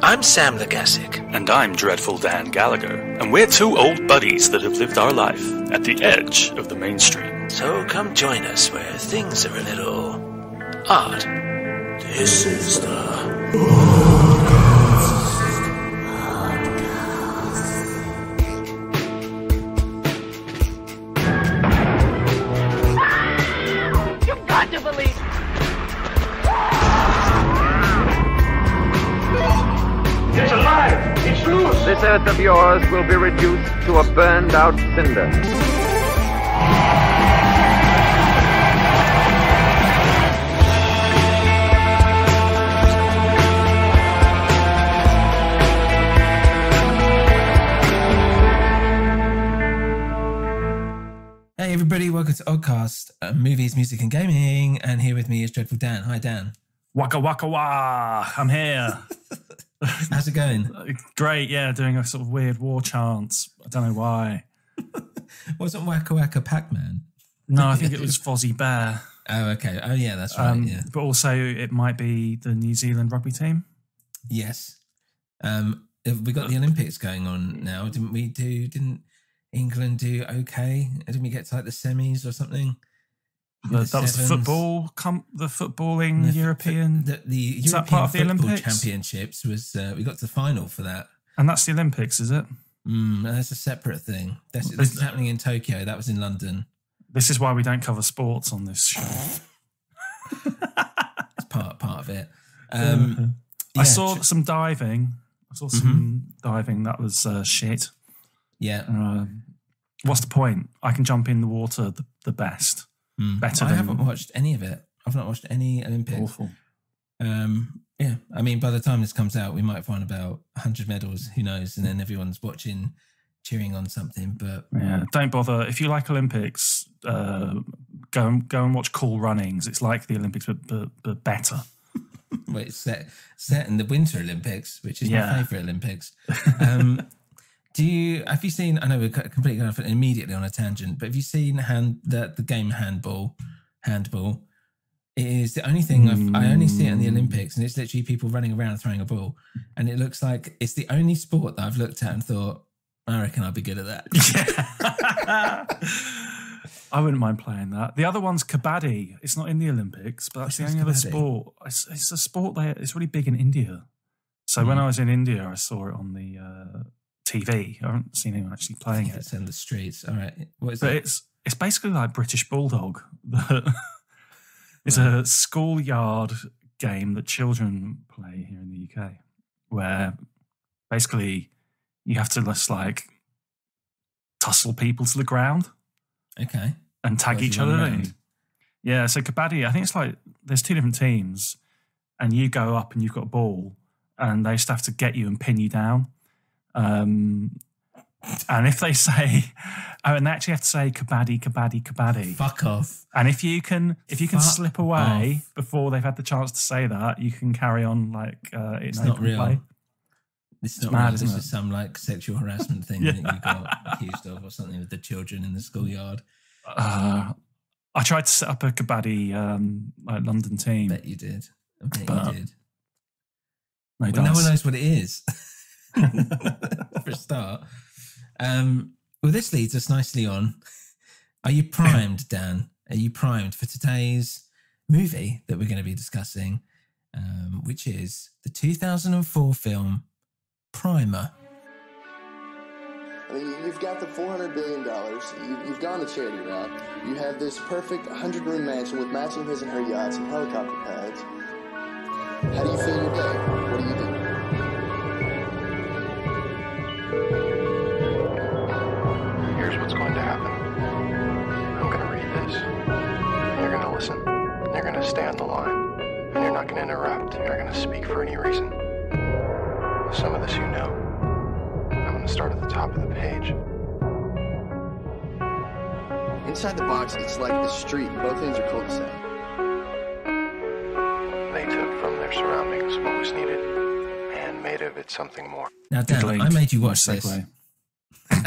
I'm Sam Legasic. And I'm Dreadful Dan Gallagher. And we're two old buddies that have lived our life at the edge of the mainstream. So come join us where things are a little odd. This is the You've got to believe. It's alive! It's loose! This earth of yours will be reduced to a burned-out cinder. Hey everybody, welcome to ODDCAST, movies, music and gaming, and here with me is Dreadful Dan. Hi Dan. Waka waka wah! I'm here. How's it going? Great, yeah, doing a sort of weird war chants. I don't know why. Wasn't Waka Waka Pac-Man? No, I think it was Fozzie Bear. Oh, okay. Oh yeah, that's right, yeah. But also it might be the New Zealand rugby team. Yes. We got the Olympics going on now, didn't we? Didn't England do okay? Didn't we get to like the semis or something? That was the football, the footballing European. The is European that part of the Football Olympics? Championships was we got to the final for that. And that's the Olympics, is it? That's a separate thing. This is happening in Tokyo. That was in London. This is why we don't cover sports on this show. It's part of it. I saw some diving. That was shit. Yeah. What's the point? I can jump in the water the best. Better I than... haven't watched any of it. I've not watched any Olympics. Awful. Yeah. I mean, by the time this comes out, we might find about 100 medals. Who knows? And then everyone's watching, cheering on something. But yeah, don't bother. If you like Olympics, go and watch Cool Runnings. It's like the Olympics, but better. Well, it's set in the Winter Olympics, which is my favourite Olympics. Have you seen, I know we're completely going off immediately on a tangent, but have you seen the game handball? It is the only thing I only see it in the Olympics, and it's literally people running around throwing a ball. And it looks like it's the only sport that I've looked at and thought, I reckon I'll be good at that. Yeah. I wouldn't mind playing that. The other one's kabaddi. It's not in the Olympics, but that's the only other sport. It's a sport it's really big in India. So when I was in India, I saw it on the TV. I haven't seen anyone actually playing it. It's in the streets. All right. What is but it? It's basically like British Bulldog. It's a schoolyard game that children play here in the UK, where basically you have to just like tussle people to the ground. Okay. And tag each other in. Yeah, so kabaddi, I think it's like there's two different teams and you go up and you've got a ball and they just have to get you and pin you down. And if they say, and they actually have to say kabaddi, kabaddi, kabaddi. Fuck off. And if you can slip away before they've had the chance to say that, you can carry on like it's not real. Play. It's not mad, real. This is some like sexual harassment thing that you got accused of or something with the children in the schoolyard. I tried to set up a kabaddi like London team. Bet you did. I bet you did. No one knows what it is. For a start. Well, this leads us nicely on. Are you primed, Dan? Are you primed for today's movie that we're going to be discussing, which is the 2004 film Primer? I mean, you've got the $400 billion. You've gone the charity route. You have this perfect 100-room mansion with matching his and her yachts and helicopter pads. How do you fill your day? What do you do? Here's what's going to happen. I'm going to read this. And you're going to listen. And you're going to stay on the line. And you're not going to interrupt. You're not going to speak for any reason. Some of this you know. I'm going to start at the top of the page. Inside the box, it's like the street, and both ends are cul-de-sac. They took from their surroundings what was needed and made of it something more. Now, Dan, I made you watch this.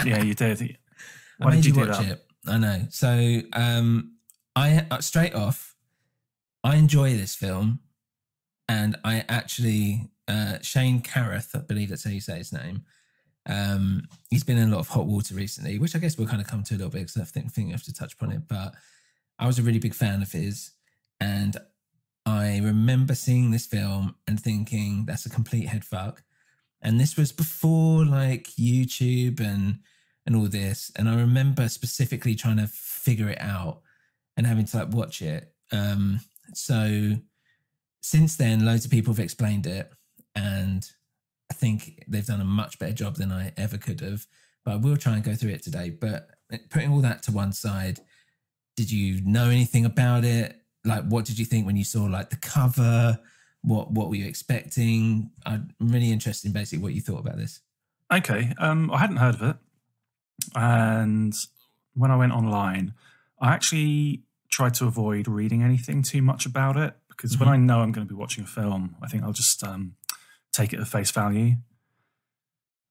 Yeah, you did. Why did you watch it? I know. So, I straight off, I enjoy this film, and I actually Shane Carruth, I believe that's how you say his name. He's been in a lot of hot water recently, which I guess we'll kind of come to a little bit because I think we have to touch upon it. But I was a really big fan of his, and I remember seeing this film and thinking that's a complete head fuck. And this was before like YouTube and all this. And I remember specifically trying to figure it out and having to like watch it. So since then, loads of people have explained it, and I think they've done a much better job than I ever could have. But I will try and go through it today. But putting all that to one side, did you know anything about it? Like, what did you think when you saw like the cover? What were you expecting? I'm really interested in basically what you thought about this. Okay, I hadn't heard of it, and when I went online, I actually tried to avoid reading anything too much about it, because when I know I'm going to be watching a film, I think I'll just take it at face value.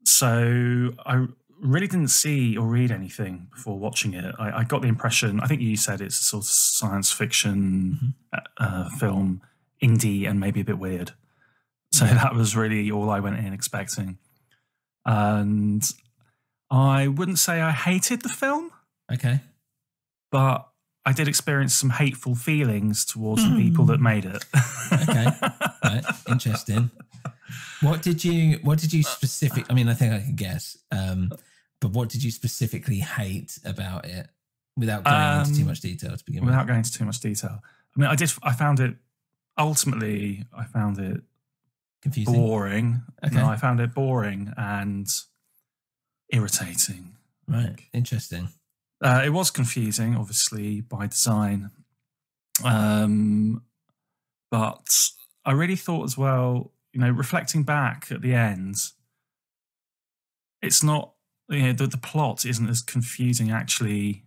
So I really didn't see or read anything before watching it. I got the impression, I think you said it's a sort of science fiction film, indie and maybe a bit weird. So that was really all I went in expecting. And I wouldn't say I hated the film. Okay. But I did experience some hateful feelings towards the people that made it. Okay. Right. Interesting. What did you specific? I mean, I think I could guess. But what did you specifically hate about it, without going into too much detail to begin with? Without going into too much detail. I mean, I found it Confusing, boring. Okay. No, I found it boring and irritating. Right. Interesting. It was confusing, obviously, by design. But I really thought as well, reflecting back at the end, it's not, the plot isn't as confusing actually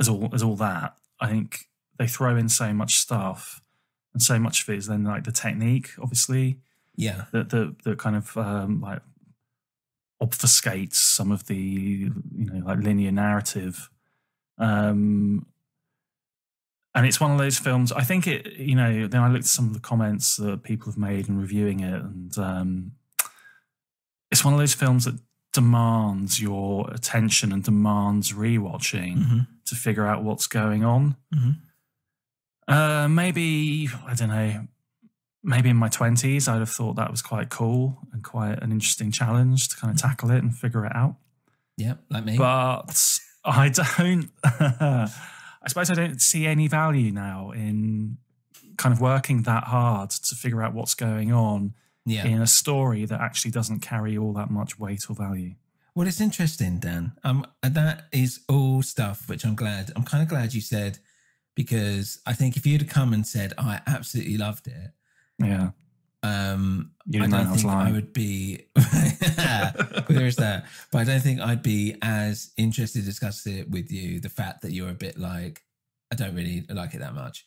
as all that. I think they throw in so much stuff, and so much of it is then like the technique, obviously. Yeah. That kind of like obfuscates some of the like linear narrative. And it's one of those films, I think it, then I looked at some of the comments that people have made in reviewing it, and it's one of those films that demands your attention and demands rewatching to figure out what's going on. Maybe, I don't know, maybe in my 20s, I'd have thought that was quite cool and quite an interesting challenge to kind of tackle it and figure it out. Yeah, like me. But I don't, I suppose I don't see any value now in kind of working that hard to figure out what's going on in a story that actually doesn't carry all that much weight or value. Well, it's interesting, Dan. That is all stuff which I'm kind of glad you said, because I think if you'd have come and said, I absolutely loved it. Yeah. I don't think I would be, there is that, but I don't think I'd be as interested to discuss it with you. The fact that you're a bit like, I don't really like it that much.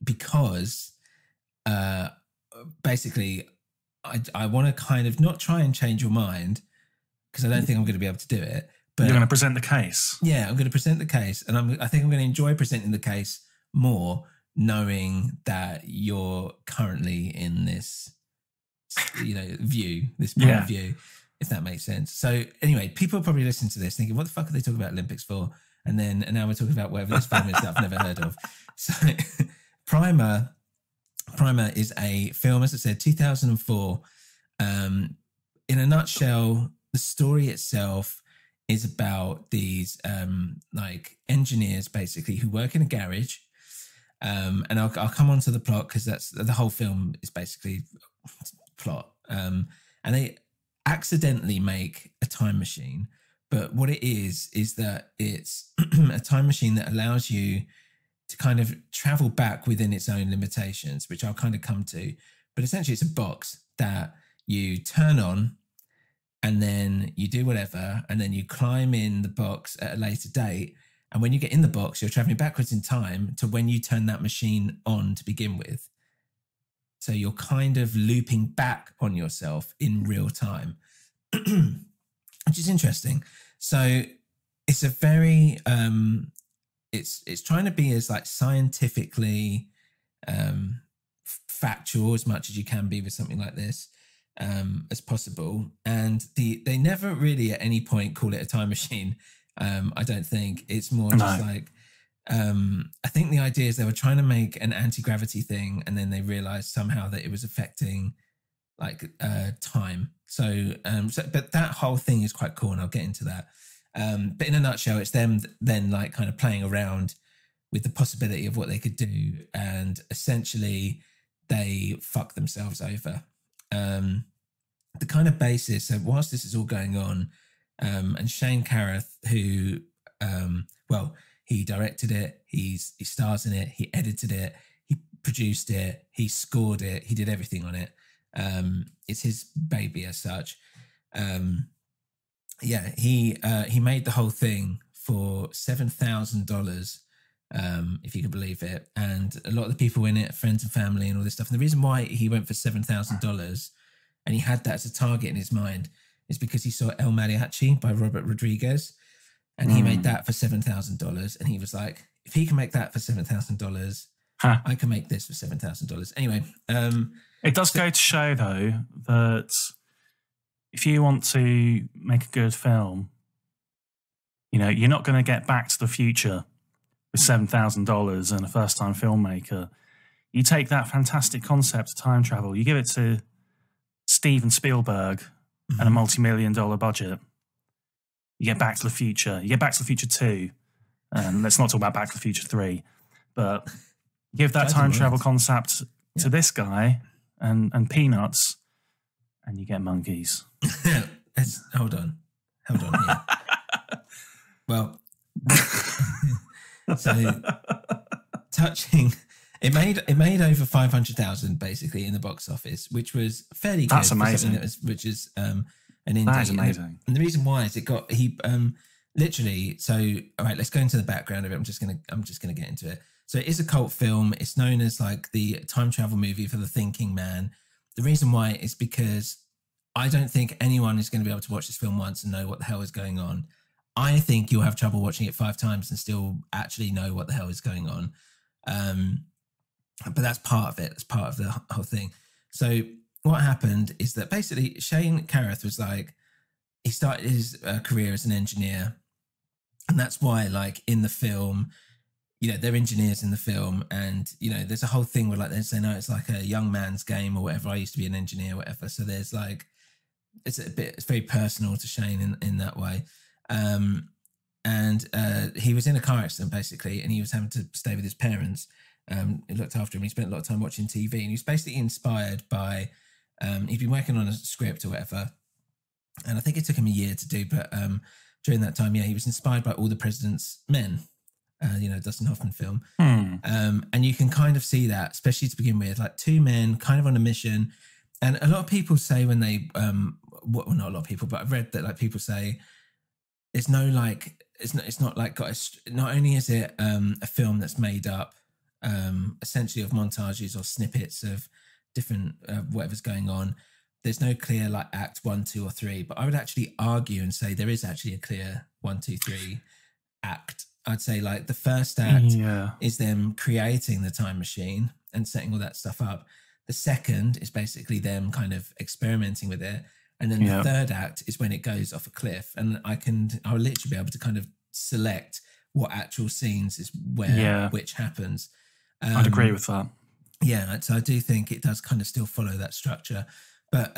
Because basically I want to kind of not try and change your mind, because I don't think I'm going to be able to do it. But you're going to present the case. Yeah, I'm going to present the case, and I think I'm going to enjoy presenting the case more, knowing that you're currently in this, view, this point of view, if that makes sense. So anyway, people probably listen to this thinking, what the fuck are they talking about Olympics for? And now we're talking about whatever this film is that I've never heard of. So Primer is a film, as I said, 2004. In a nutshell, the story itself is about these like engineers basically who work in a garage. And I'll come on to the plot, because that's the whole film is basically plot. And they accidentally make a time machine. But what it is that it's a time machine that allows you to kind of travel back within its own limitations, which I'll kind of come to. But essentially it's a box that you turn on, and then you do whatever, and then you climb in the box at a later date. And when you get in the box, you're traveling backwards in time to when you turn that machine on to begin with. So you're kind of looping back on yourself in real time, which is interesting. So it's a very, it's trying to be as like scientifically factual as much as you can be with something like this as possible. And they never really at any point call it a time machine. I don't think. It's more just like, I think the idea is they were trying to make an anti-gravity thing, and then they realized somehow that it was affecting like time. So but that whole thing is quite cool, and I'll get into that. But in a nutshell, it's them then like kind of playing around with the possibility of what they could do, and essentially they fuck themselves over. The kind of basis, so whilst this is all going on, and Shane Carruth, who, he directed it, he stars in it, he edited it, he produced it, he scored it, he did everything on it. It's his baby as such. He made the whole thing for $7,000, if you can believe it. And a lot of the people in it, friends and family and all this stuff. And the reason why he went for $7,000 and he had that as a target in his mind is because he saw El Mariachi by Robert Rodriguez, and he made that for $7,000. And he was like, if he can make that for $7,000, I can make this for $7,000. Anyway. It does go to show, though, that if you want to make a good film, you know, you're not going to get Back to the Future with $7,000 and a first-time filmmaker. You take that fantastic concept of time travel, you give it to Steven Spielberg and a multi-million-dollar budget. You get Back to the Future. You get Back to the Future 2. Let's not talk about Back to the Future 3. But give that time travel concept to this guy and peanuts, and you get monkeys. Hold on here. Well, so touching, it made over 500,000 basically in the box office, which was fairly good. That's amazing. Which is an indie. That is amazing. And the reason why is literally. So all right, let's go into the background of it. I'm just gonna get into it. So it is a cult film. It's known as like the time travel movie for the thinking man. The reason why is because I don't think anyone is going to be able to watch this film once and know what the hell is going on. I think you'll have trouble watching it 5 times and still actually know what the hell is going on. But that's part of it. It's part of the whole thing. So what happened is that basically Shane Carruth was like, he started his career as an engineer. And that's why like in the film, you know, they're engineers in the film, and, you know, there's a whole thing where like they say, no, it's like a young man's game or whatever. I used to be an engineer or whatever. So there's like, it's very personal to Shane in that way. He was in a car accident basically, and he was having to stay with his parents. He looked after him. He spent a lot of time watching TV, and he was basically inspired by, he'd been working on a script or whatever. And I think it took him a year to do, but during that time, he was inspired by All the President's Men. Dustin Hoffman film. And you can kind of see that, especially to begin with, like 2 men kind of on a mission. And a lot of people say when they, not a lot of people, but I've read that like people say it's no like, it's not like not only is it a film that's made up essentially of montages or snippets of different whatever's going on. There's no clear like act 1, 2 or 3, but I would actually argue and say there is actually a clear 1, 2, 3 act. I'd say like the first act is them creating the time machine and setting all that stuff up. The second is basically them kind of experimenting with it. And then the third act is when it goes off a cliff. And I'll literally be able to kind of select what actual scenes is where which happens. I'd agree with that. Yeah, so I do think it does kind of still follow that structure. But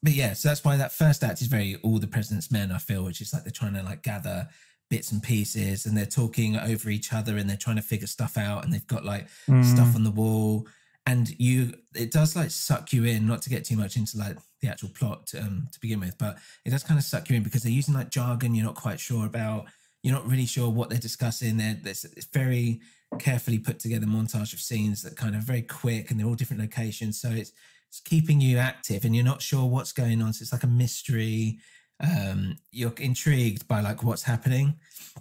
yeah, so that's why that first act is very All the President's Men, I feel, which is like they're trying to like gather bits and pieces, and they're talking over each other, and they're trying to figure stuff out, and they've got like stuff on the wall, and it does like suck you in, not to get too much into like the actual plot to begin with, but it does kind of suck you in because they're using like jargon you're not quite sure about, you're not really sure what they're discussing. It's very carefully put together montage of scenes that kind of very quick, and they're all different locations, so it's keeping you active and you're not sure what's going on, so it's like a mystery. You're intrigued by like what's happening.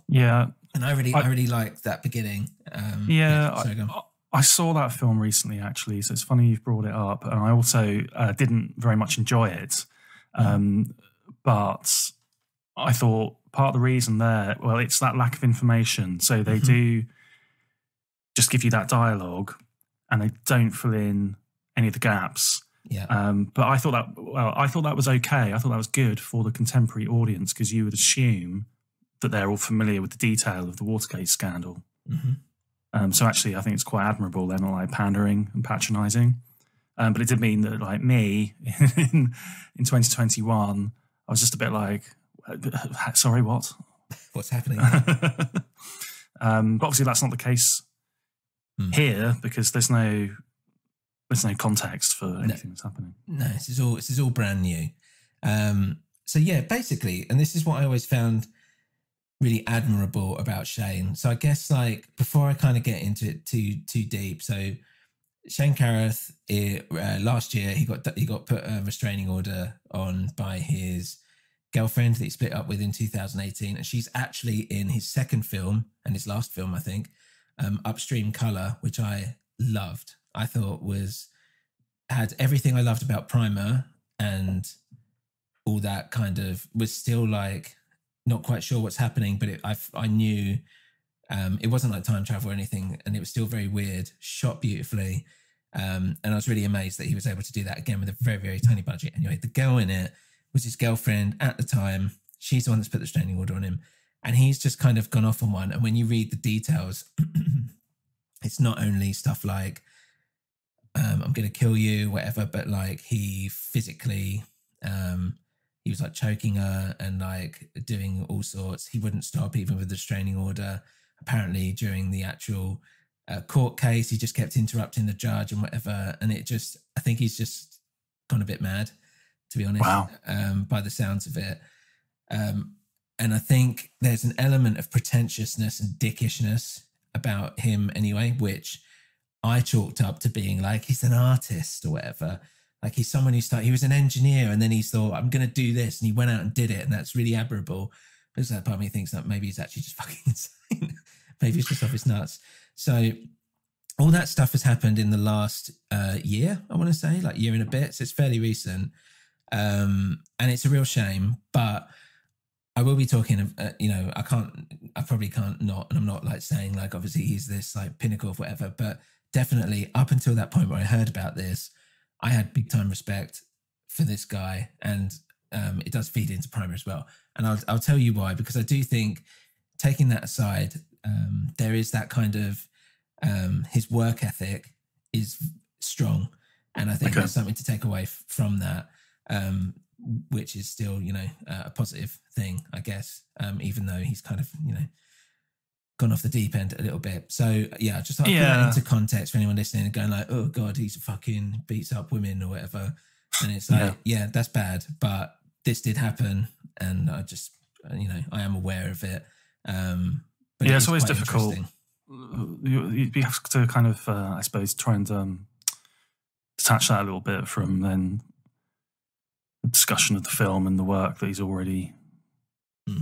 Yeah. And I really liked that beginning. I saw that film recently actually, so it's funny you've brought it up, and I also didn't very much enjoy it. But I thought part of the reason there, well, it's that lack of information. So they do just give you that dialogue, and they don't fill in any of the gaps. Yeah. But I thought that was okay. I thought that was good for the contemporary audience because you would assume that they're all familiar with the detail of the Watergate scandal. Mm-hmm. So actually, I think it's quite admirable. They're not like pandering and patronising. But it did mean that, like me, in 2021, I was just a bit like, sorry, what? What's happening? But obviously, that's not the case here because there's no context for anything that's happening. No, this is all brand new. So yeah, basically, and this is what I always found really admirable about Shane. So I guess like before I kind of get into it too deep, so Shane Carruth, last year he got put a restraining order on by his girlfriend that he split up with in 2018, and she's actually in his second film and his last film, I think, Upstream Colour, which I loved. I thought had everything I loved about Primer and all that kind of, was still like not quite sure what's happening, but I knew it wasn't like time travel or anything, and it was still very weird, shot beautifully. And I was really amazed that he was able to do that again with a very, very tiny budget. Anyway, the girl in it was his girlfriend at the time. She's the one that's put the restraining order on him. And he's just kind of gone off on one. And when you read the details, it's not only stuff like, I'm going to kill you, whatever, but like he physically, he was like choking her and like doing all sorts. He wouldn't stop even with the restraining order. Apparently during the actual court case, he just kept interrupting the judge and whatever. And I think he's just gone a bit mad, to be honest. Wow. By the sounds of it. And I think there's an element of pretentiousness and dickishness about him anyway, which I chalked up to being like, he's an artist or whatever. Like he's someone he was an engineer and then he thought, I'm going to do this. And he went out and did it. And that's really admirable. But that part of me thinks that maybe he's actually just fucking insane. Maybe he's just off his nuts. So all that stuff has happened in the last year, I want to say, like year and a bit. So it's fairly recent. And it's a real shame, but I will be talking, I probably can't not, and I'm not like saying like, obviously he's this like pinnacle of whatever, but definitely up until that point where I heard about this, I had big time respect for this guy, and it does feed into Primer as well. And I'll tell you why, because I do think, taking that aside, there is that kind of, his work ethic is strong. And I think there's something to take away from that. Which is still, a positive thing, I guess, even though he's kind of, gone off the deep end a little bit. So, yeah, just like put that into context for anyone listening and going like, oh, God, he's fucking beats up women or whatever. And it's like, yeah, that's bad. But this did happen. And I just, I am aware of it. But it's always difficult. You have to kind of, I suppose, try and detach that a little bit from then the discussion of the film and the work that he's already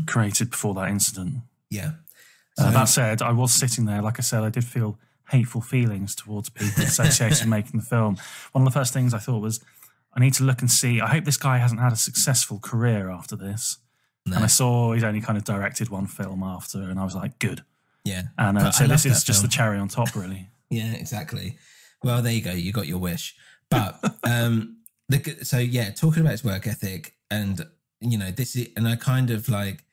created before that incident. Yeah. That said, I was sitting there, like I said, I did feel hateful feelings towards people associated with making the film. One of the first things I thought was, I need to look and see, I hope this guy hasn't had a successful career after this. No. And I saw he'd only kind of directed one film after, and I was like, good. Yeah. And so this is just the cherry on top, really. Yeah, exactly. Well, there you go. You got your wish. But, so yeah, talking about his work ethic and, this is, and I kind of like,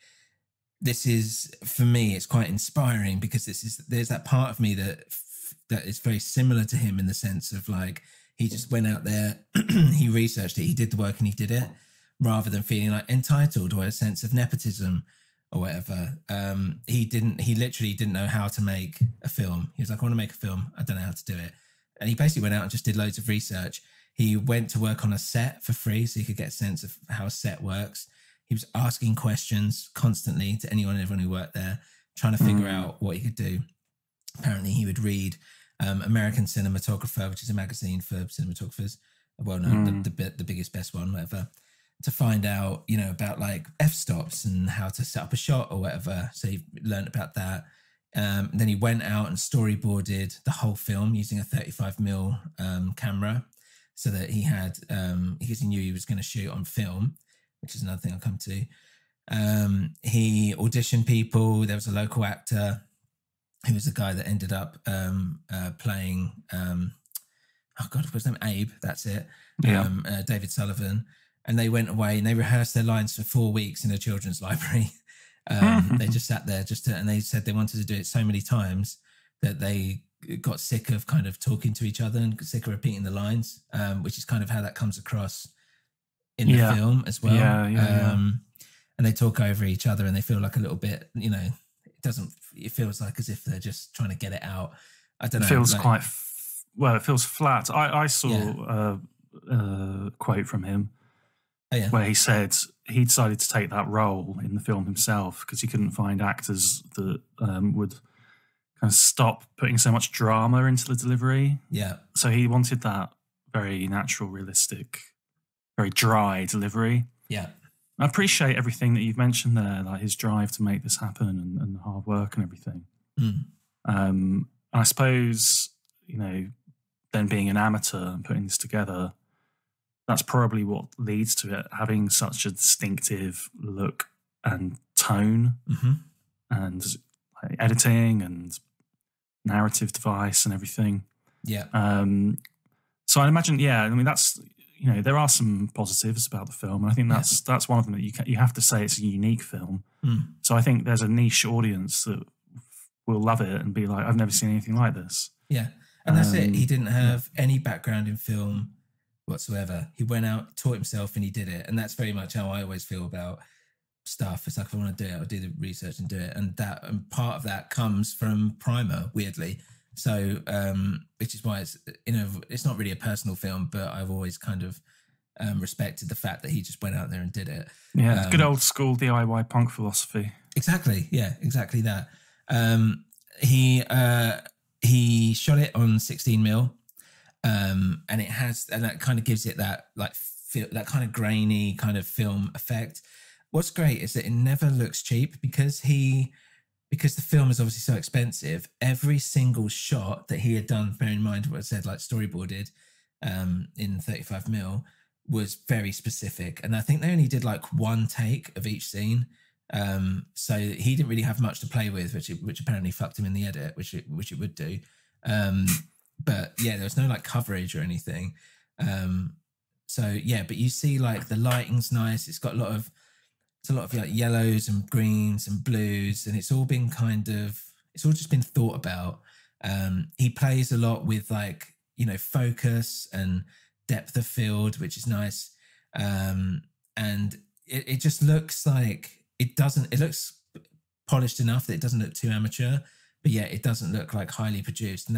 this is, for me, it's quite inspiring because there's that part of me that is very similar to him in the sense of like, he just went out there, he researched it, he did the work and he did it rather than feeling like entitled or a sense of nepotism or whatever. He literally didn't know how to make a film. He was like, I want to make a film. I don't know how to do it. And he basically went out and just did loads of research. He went to work on a set for free so he could get a sense of how a set works. He was asking questions constantly to anyone and everyone who worked there, trying to figure out what he could do. Apparently he would read American Cinematographer, which is a magazine for cinematographers, well known, the biggest, best one, whatever, to find out, about like f-stops and how to set up a shot or whatever. So he learned about that. Then he went out and storyboarded the whole film using a 35mm camera so that he had, because he knew he was going to shoot on film, which is another thing I'll come to. He auditioned people. There was a local actor who was the guy that ended up playing, oh God, what's his name? Abe, that's it. Yeah. David Sullivan. And they went away and they rehearsed their lines for 4 weeks in a children's library. They just sat there and they said they wanted to do it so many times that they got sick of kind of talking to each other and sick of repeating the lines, which is kind of how that comes across in the film as well. And they talk over each other and they feel like a little bit, you know, it feels like as if they're just trying to get it out. I don't know. It feels quite, it feels flat. I saw a quote from him where he said he decided to take that role in the film himself because he couldn't find actors that would kind of stop putting so much drama into the delivery. Yeah. So he wanted that very natural, realistic, very dry delivery. Yeah. I appreciate everything that you've mentioned there, like his drive to make this happen and the hard work and everything. And I suppose, you know, then being an amateur and putting this together, that's probably what leads to it having such a distinctive look and tone and like, editing and narrative device and everything. Yeah. So I imagine, I mean, that's, you know, there are some positives about the film, and I think that's one of them that you have to say it's a unique film. So I think there's a niche audience that will love it and be like, I've never seen anything like this. Yeah, and that's it. He didn't have any background in film whatsoever. He went out, taught himself, and he did it. And that's very much how I always feel about stuff. It's like, if I want to do it, I'll do the research and do it. And part of that comes from Primer, weirdly. So, which is why it's, you know, it's not really a personal film, but I've always kind of respected the fact that he just went out there and did it. Yeah, good old school DIY punk philosophy. Exactly. Yeah, exactly that. He shot it on 16mm, and that kind of gives it that that kind of grainy kind of film effect. What's great is that it never looks cheap because the film is obviously so expensive. Every single shot that he had done, bear in mind what I said, like storyboarded in 35mm, was very specific. And I think they only did like one take of each scene. So he didn't really have much to play with, which apparently fucked him in the edit, which it would do. But yeah, there was no like coverage or anything. So yeah, but you see like the lighting's nice. It's got a lot of like yellows and greens and blues, and it's all just been thought about. He plays a lot with like, you know, focus and depth of field, which is nice. And it just looks like it looks polished enough that it doesn't look too amateur, but yeah, it doesn't look like highly produced.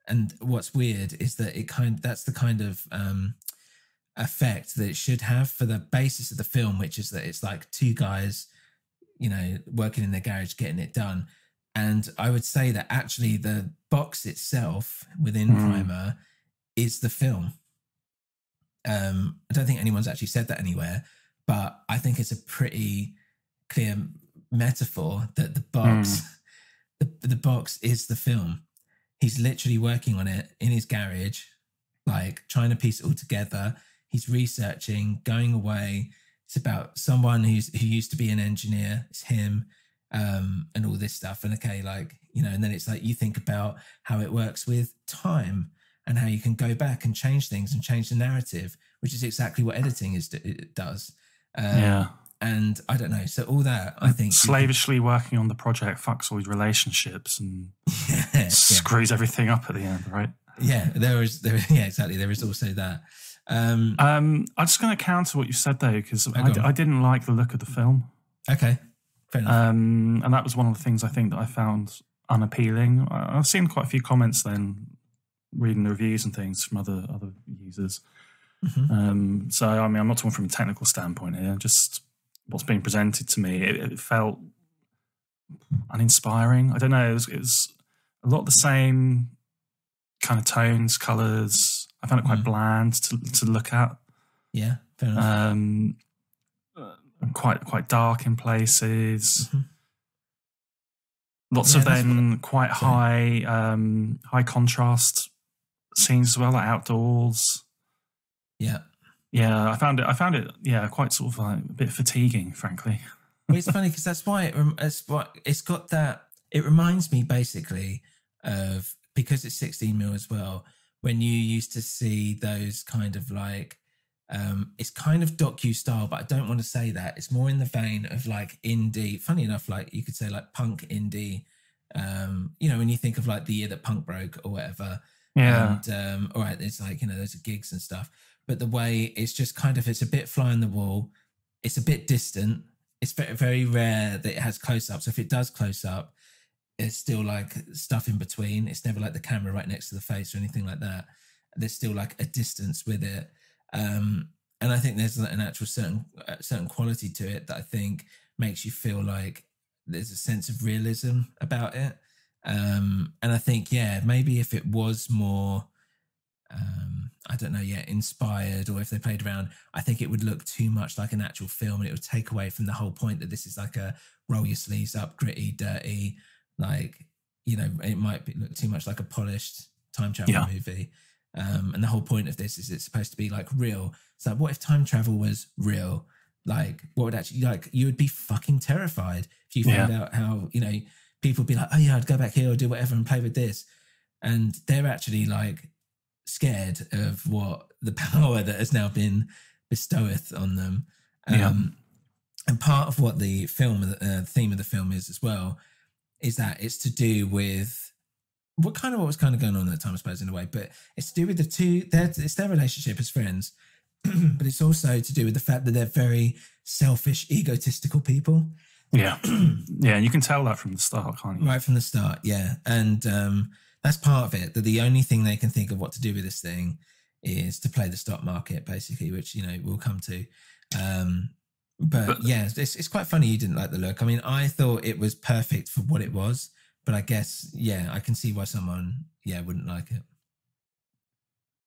And what's weird is that that's the kind of effect that it should have for the basis of the film, which is that it's like two guys, you know, working in their garage getting it done. And I would say that actually the box itself within Primer is the film. I don't think anyone's actually said that anywhere, but I think it's a pretty clear metaphor that the box the box is the film. He's literally working on it in his garage, like trying to piece it all together. He's researching, going away. It's about someone who used to be an engineer. It's him, and all this stuff. And okay, like, you know, and then it's like you think about how it works with time and how you can go back and change things and change the narrative, which is exactly what editing it does. And I don't know. So all that, I think, slavishly working on the project fucks all his relationships and screws everything up at the end, right? Yeah, exactly. There is also that. I'm just going to counter what you said though, because I didn't like the look of the film. Okay, fair enough. And that was one of the things I think that I found unappealing. I've seen quite a few comments then, reading the reviews and things from other users. So I mean, I'm not talking from a technical standpoint here, just what's being presented to me. It felt uninspiring. I don't know. It was a lot of the same kind of tones, colours. I found it quite bland to look at. Yeah, fair enough. Quite dark in places. Lots of then quite high contrast scenes as well, like outdoors. Yeah. Yeah, I found it quite sort of like a bit fatiguing, frankly. Well, it's funny because that's why it's got that. It reminds me basically of, because it's 16mm as well, when you used to see those kind of like, it's kind of docu style, but I don't want to say that. It's more in the vein of like indie. Funny enough, like you could say like punk indie. You know, when you think of like the year that punk broke or whatever. Yeah. And all right, it's like, you know, those are gigs and stuff. But the way it's just kind of, it's a bit fly on the wall. It's a bit distant. It's very, very rare that it has close up. So if it does close up, it's still like stuff in between. It's never like the camera right next to the face or anything like that. There's still like a distance with it. And I think there's an actual certain quality to it that I think makes you feel like there's a sense of realism about it. And I think, yeah, maybe if it was more, I don't know yet, inspired, or if they played around, I think it would look too much like an actual film, and it would take away from the whole point that this is like a roll your sleeves up, gritty, dirty, like, you know, it might look too much like a polished time travel movie. And the whole point of this is it's supposed to be like real. So what if time travel was real? Like, what would actually, like, you would be fucking terrified if you found out how, you know, people would be like, oh yeah, I'd go back here or do whatever and play with this. And they're actually like scared of what the power that has now been bestoweth on them. And part of what the film, theme of the film is as well, is that it's to do with what was kind of going on at the time, I suppose, in a way, but it's to do with the two, it's their relationship as friends, but it's also to do with the fact that they're very selfish, egotistical people. Yeah. Yeah, and you can tell that from the start, can't you? Right from the start, yeah. And that's part of it, that the only thing they can think of what to do with this thing is to play the stock market, basically, which, you know, we'll come to. But yeah, it's quite funny you didn't like the look. I mean, I thought it was perfect for what it was, but I guess, yeah, I can see why someone, wouldn't like it.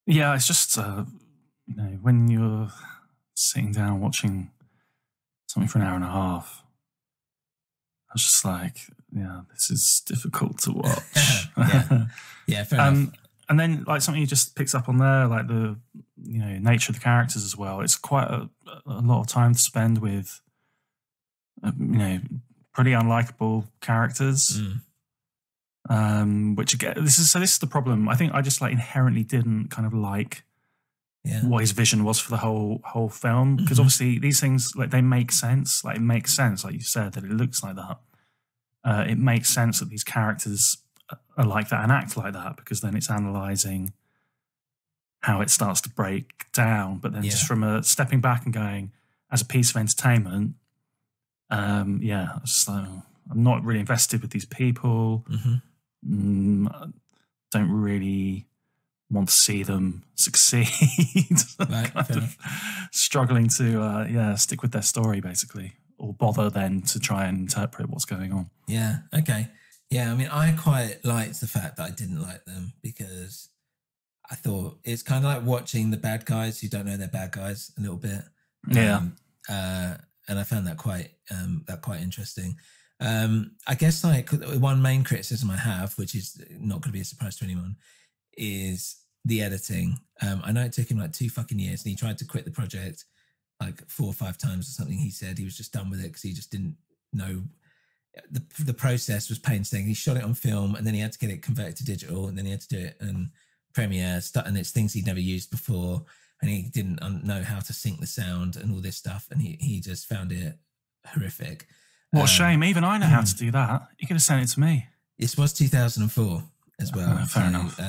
Yeah, it's just, you know, when you're sitting down watching something for an hour and a half, I was just like, yeah, this is difficult to watch. Yeah, fair enough. And then, like, something you just picks up on there, like the, you know, nature of the characters as well. It's quite a lot of time to spend with, you know, pretty unlikable characters. Which again, this is the problem. I think I just like inherently didn't kind of like what his vision was for the whole film, because obviously these things, like, they make sense. Like, it makes sense, like you said, that it looks like that. It makes sense that these characters are like that and act like that, because then it's analysing how it starts to break down. But then just from stepping back and going, as a piece of entertainment, I was just like, I'm not really invested with these people. Don't really want to see them succeed. Right, kind of struggling to stick with their story, basically, or bother then to try and interpret what's going on. Yeah, okay. Yeah, I mean, I quite liked the fact that I didn't like them, because I thought it's kind of like watching the bad guys who don't know they're bad guys a little bit. And I found that quite interesting. I guess, like, one main criticism I have, which is not going to be a surprise to anyone, is the editing. I know it took him like 2 fucking years, and he tried to quit the project like 4 or 5 times or something. He said he was just done with it because he just didn't know. The process was painstaking. He shot it on film, and then he had to get it converted to digital, and then he had to do it in Premiere, and it's things he'd never used before, and he didn't know how to sync the sound and all this stuff, and he just found it horrific. What a shame. Even I know how to do that. You could have sent it to me. This was 2004 as well. Fair enough.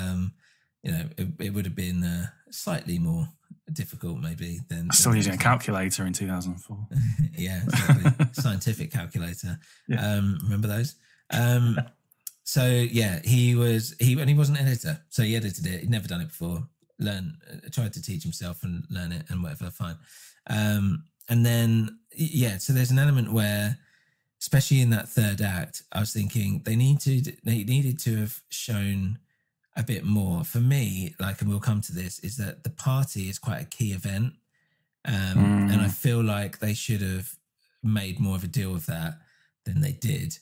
You know, it would have been slightly more difficult maybe than... I'm still using a calculator in 2004. Yeah, exactly. Scientific calculator. Yeah. Remember those? So yeah, he wasn't an editor, so he edited it. He'd never done it before. Tried to teach himself and learn it and whatever. Fine. And then so there's an element where, especially in that third act, I was thinking they needed to have shown a bit more. For me, like, and we'll come to this, is that the party is quite a key event, and I feel like they should have made more of a deal of that than they did,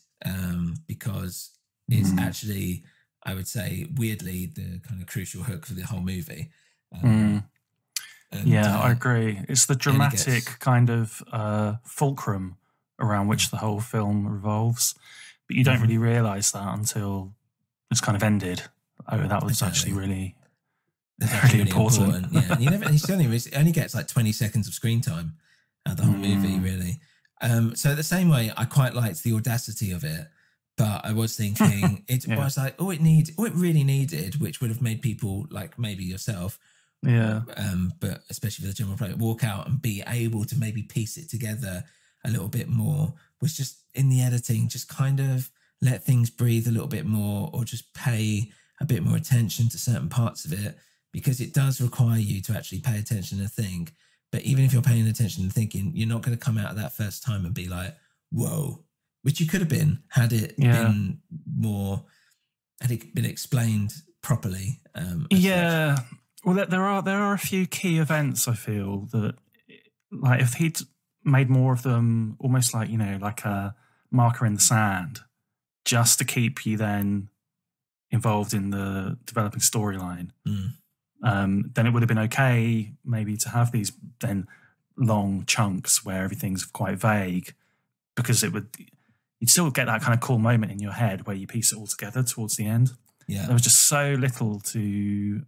because it's actually, I would say, weirdly, the kind of crucial hook for the whole movie. I agree. It's the dramatic kind of fulcrum around which the whole film revolves, but you don't really realise that until it's kind of ended. Oh, that was actually really that's actually Really really important. important. Yeah, and he only gets like 20 seconds of screen time out of the whole movie, really. So the same way, I quite liked the audacity of it, but I was thinking it was like, it really needed, which would have made people like maybe yourself, but especially for the general public, walk out and be able to maybe piece it together a little bit more, was just in the editing, just kind of let things breathe a little bit more, or just pay a bit more attention to certain parts of it, because it does require you to actually pay attention and think. But even if you're paying attention and thinking, you're not going to come out of that first time and be like, whoa, which you could have been had it been more, had it been explained properly. Well, there are a few key events, I feel, that, like, if he'd made more of them almost like, like a marker in the sand, just to keep you then involved in the developing storyline, then it would have been okay maybe to have these then long chunks where everything's quite vague, because you'd still get that kind of cool moment in your head where you piece it all together towards the end. Yeah, there was just so little to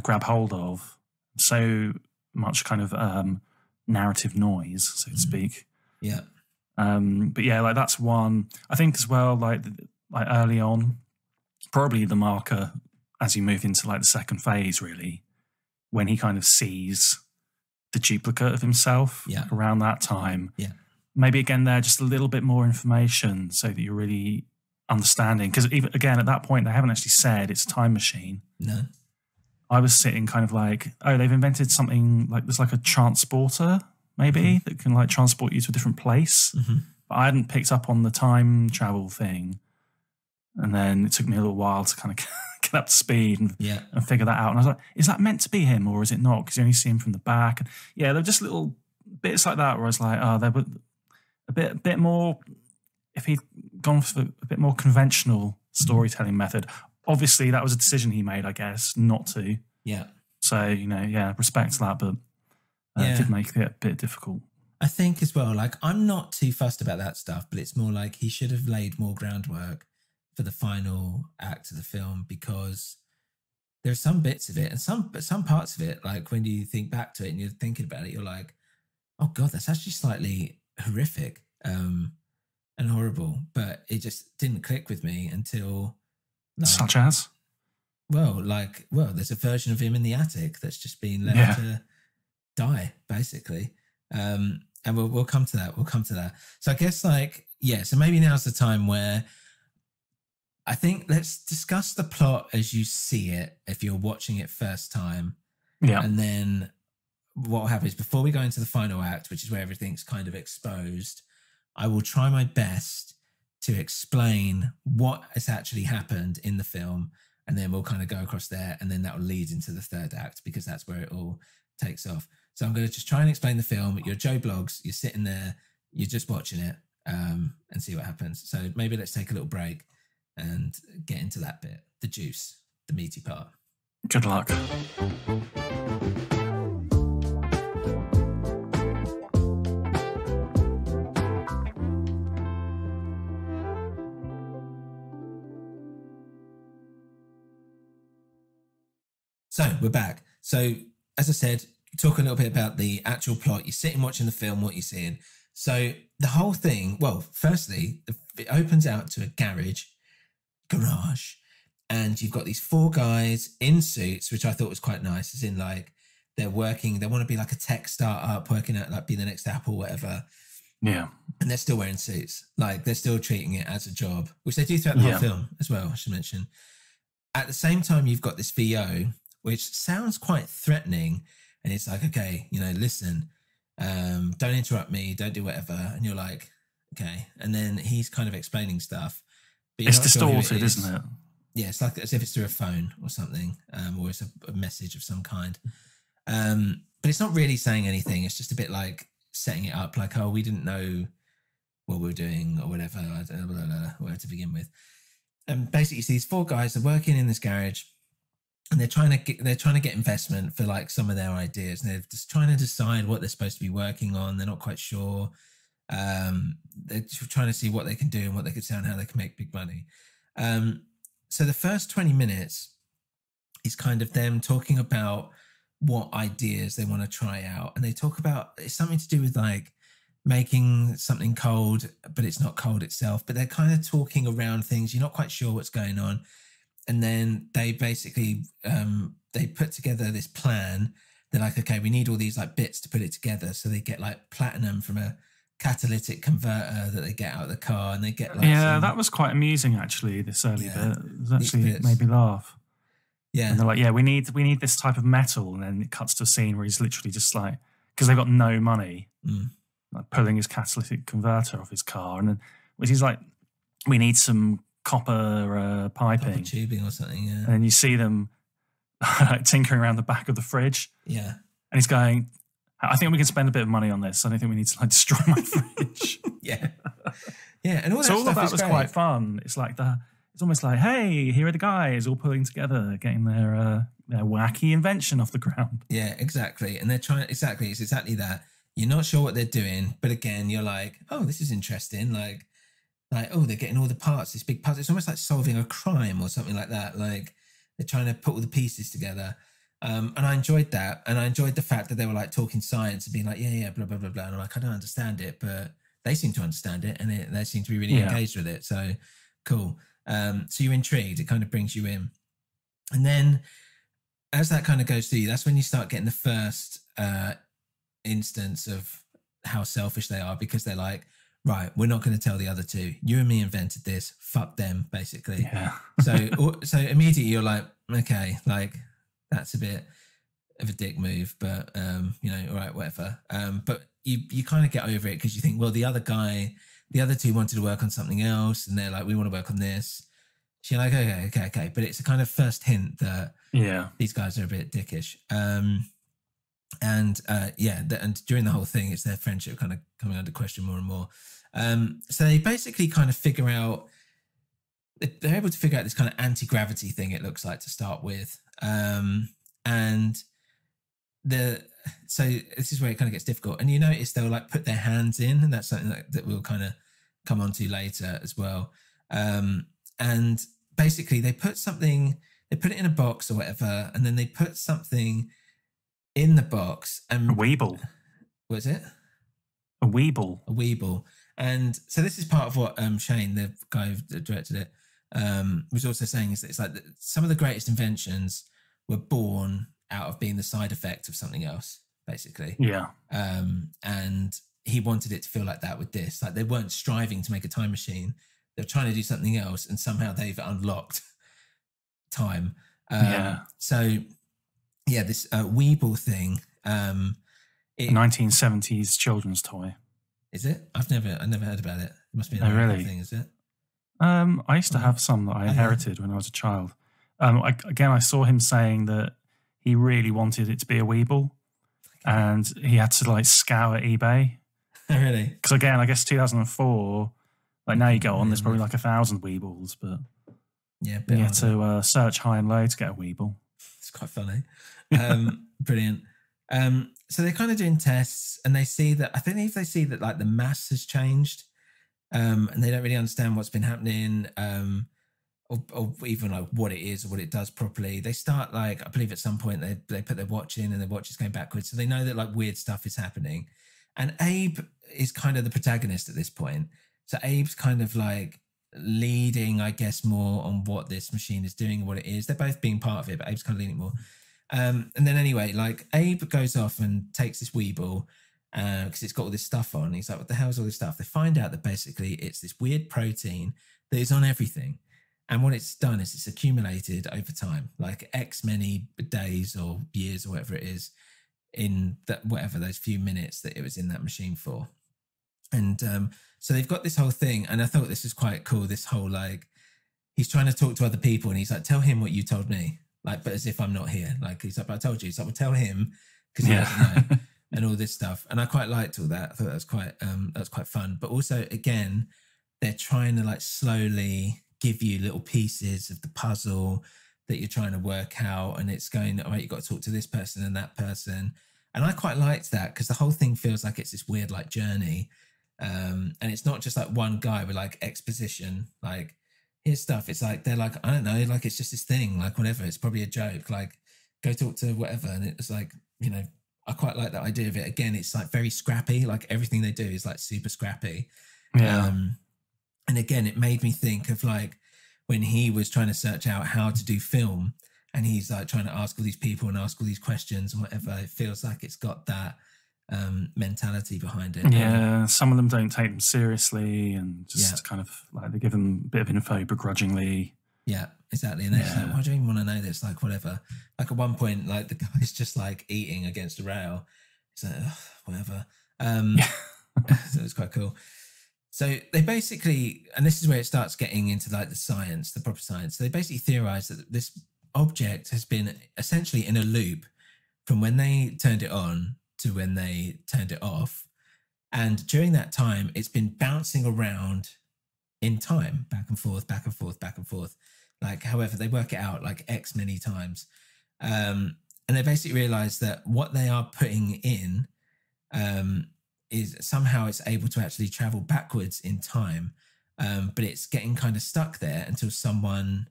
grab hold of, so much kind of narrative noise, so to speak. Yeah. But yeah, like that's one. I think as well, like early on, probably the marker as you move into like the second phase, really, when he kind of sees the duplicate of himself around that time. Yeah. Maybe again there, just a little bit more information so that you're really understanding. Because even again, at that point, they haven't actually said it's a time machine. No. I was sitting kind of like, oh, they've invented something like there's like a transporter maybe that can like transport you to a different place. But I hadn't picked up on the time travel thing. And then it took me a little while to kind of get up to speed and figure that out. And I was like, is that meant to be him or is it not? Because you only see him from the back. And yeah, there were just little bits like that where I was like, oh, there were a bit more, if he'd gone for a bit more conventional storytelling method. Obviously, that was a decision he made, I guess, not to. Yeah. So, respect that, but it did make it a bit difficult. I think as well, like, I'm not too fussed about that stuff, but it's more like he should have laid more groundwork for the final act of the film, because there are some bits of it and some parts of it, like when you think back to it and you're thinking about it, you're like, oh God, that's actually slightly horrific and horrible. But it just didn't click with me until... Such as? Well, there's a version of him in the attic that's just been left to die, basically. And we'll come to that. We'll come to that. So I guess so maybe now's the time where I think let's discuss the plot as you see it if you're watching it first time. Yeah. And then what will happen is, before we go into the final act, which is where everything's kind of exposed, I will try my best to explain what has actually happened in the film, and then we'll kind of go across there, and then that will lead into the third act, because that's where it all takes off. So I'm going to just try and explain the film. You're Joe Bloggs, you're sitting there, you're just watching it, and see what happens. So maybe let's take a little break and get into that bit, the juice, the meaty part. Good luck. So we're back. So as I said, talk a little bit about the actual plot. You're sitting watching the film, what you're seeing. So the whole thing, well, firstly, it opens out to a garage, and you've got these four guys in suits, which I thought was quite nice, as in like they're working, they want to be like a tech startup, working at like be the next Apple, whatever. Yeah. And they're still wearing suits. Like they're still treating it as a job, which they do throughout the whole film as well, I should mention. At the same time, you've got this VO, which sounds quite threatening. And it's like, okay, listen, don't interrupt me, don't do whatever. And you're like, okay. And then he's kind of explaining stuff. But it's distorted, isn't it? Yeah, it's like as if it's through a phone or something, or it's a message of some kind. But it's not really saying anything. It's just a bit like setting it up, like, oh, we didn't know what we were doing or whatever. I don't know where to begin with. And basically, you see these four guys are working in this garage, and they're trying to get investment for like some of their ideas, and they're just trying to decide what they're supposed to be working on. They're not quite sure. They're trying to see what they can do and what they can sell and how they can make big money. So the first 20 minutes is kind of them talking about what ideas they want to try out. And they talk about, it's something to do with like making something cold, but it's not cold itself. But they're kind of talking around things. You're not quite sure what's going on. And then they basically, they put together this plan. They're like, okay, we need all these like bits to put it together. So they get like platinum from a catalytic converter that they get out of the car, and they get like that was quite amusing actually. This early bit, it actually made me laugh. Yeah, and they're like, we need this type of metal, and then it cuts to a scene where he's literally just like, because they've got no money, like pulling his catalytic converter off his car, and then he's like, we need some copper piping, copper tubing or something. Yeah, and then you see them tinkering around the back of the fridge. Yeah, and he's going, I think we can spend a bit of money on this. I don't think we need to like destroy my fridge. Yeah, and all that so all stuff of that is was great. quite fun. It's like it's almost like, hey, here are the guys all pulling together, getting their wacky invention off the ground. Yeah, exactly. And they're trying, it's exactly that. You're not sure what they're doing, but again, you're like, oh, this is interesting. Like, oh, they're getting all the parts, this big puzzle. It's almost like solving a crime or something like that. Like they're trying to put all the pieces together. And I enjoyed that. And I enjoyed the fact that they were like talking science and being like, yeah, blah, blah, blah, blah. And I'm like, I don't understand it, but they seem to understand it, and they seem to be really engaged with it. So cool. So you're intrigued. It kind of brings you in. And then as that kind of goes through, that's when you start getting the first instance of how selfish they are, because they're like, right, we're not going to tell the other two. You and me invented this. Fuck them, basically. Yeah. So immediately you're like, okay, like that's a bit of a dick move, but all right, whatever. But you kind of get over it because you think, well, the other two wanted to work on something else, and they're like, we want to work on this. So you're like, okay. But it's a kind of first hint that these guys are a bit dickish. And during the whole thing, it's their friendship kind of coming under question more and more. So they basically kind of figure out, they're able to figure out this kind of anti-gravity thing, it looks like, to start with. So this is where it kind of gets difficult. And you notice they'll like put their hands in, and that's something that we'll kind of come on to later as well. And basically they put it in a box or whatever, and then they put something in the box. And a Weeble. What is it? A Weeble. A Weeble. And so this is part of what Shane, the guy who directed it, was also saying, is that it's like some of the greatest inventions were born out of being the side effect of something else, basically. Yeah. And he wanted it to feel like that with this. Like they weren't striving to make a time machine. They're trying to do something else, and somehow they've unlocked time. So yeah, this Weeble thing. 1970s children's toy. Is it? I never heard about it. It must be an American thing, is it? I used to have some that I inherited when I was a child. I saw him saying that he really wanted it to be a Weeble, and he had to like scour eBay. Oh, really? Because again, I guess 2004. Like now you go on, there's probably like 1,000 Weebles, but you had to search high and low to get a Weeble. It's quite funny. Brilliant. So they're kind of doing tests, and they see that, I think if they see that like the mass has changed, and they don't really understand what's been happening, or even like what it is or what it does properly, they start like, I believe at some point they put their watch in and their watch is going backwards. So they know that like weird stuff is happening. And Abe is kind of the protagonist at this point. So Abe's kind of like leading, I guess, more on what this machine is doing and what it is. They're both being part of it, but Abe's kind of leading more. And then anyway, like Abe goes off and takes this Weeble because it's got all this stuff on. He's like, what the hell is all this stuff? They find out that basically it's this weird protein that is on everything. And what it's done is it's accumulated over time, like X many days or years or whatever it is, in that whatever those few minutes that it was in that machine for. And so they've got this whole thing, and I thought this was quite cool. This whole like, he's trying to talk to other people, and he's like, "Tell him what you told me," like, but as if I'm not here. Like he's like, "But I told you." He's like, "Well, tell him because he doesn't know," and all this stuff. And I quite liked all that. I thought that was quite fun. But also, again, they're trying to like slowly give you little pieces of the puzzle that you're trying to work out, and it's going, all right, you've got to talk to this person and that person. And I quite liked that because the whole thing feels like it's this weird like journey. And it's not just like one guy with like exposition. Like here's stuff. It's like, they're like, I don't know, like, it's just this thing, like, whatever. It's probably a joke. Like, go talk to whatever. And it's like, you know, I quite like that idea of it. Again, it's like very scrappy. Like, everything they do is like super scrappy. Yeah. And again, it made me think of like when he was trying to search out how to do film, and he's like trying to ask all these people and ask all these questions and whatever. It feels like it's got that mentality behind it. Yeah, some of them don't take them seriously and just kind of like they give them a bit of info begrudgingly. Yeah, exactly. And it's like, why do you even want to know this? Like, whatever. Like, at one point, like, the guy's just like eating against a rail. He's like, ugh, whatever. So it was quite cool. So they basically, and this is where it starts getting into like the science, the proper science. So they basically theorize that this object has been essentially in a loop from when they turned it on to when they turned it off. And during that time, it's been bouncing around in time, back and forth, back and forth, back and forth. Like, however, they work it out like X many times. And they basically realize that what they are putting in is somehow it's able to actually travel backwards in time. But it's getting kind of stuck there until someone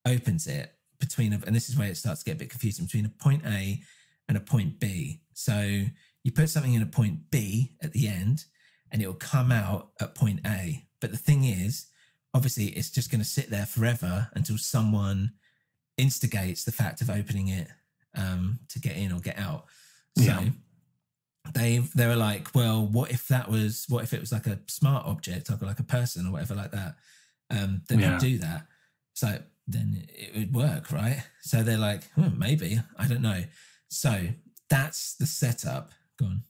opens it between, and this is where it starts to get a bit confusing, between a point A and a point B. So you put something in a point B at the end and it'll come out at point A. But the thing is, obviously, it's just going to sit there forever until someone instigates the fact of opening it to get in or get out. So they were like, well, what if it was like a smart object, like a person or whatever like that, that could do that. So then it would work, right? So they're like, maybe, I don't know. So that's the setup. Go on.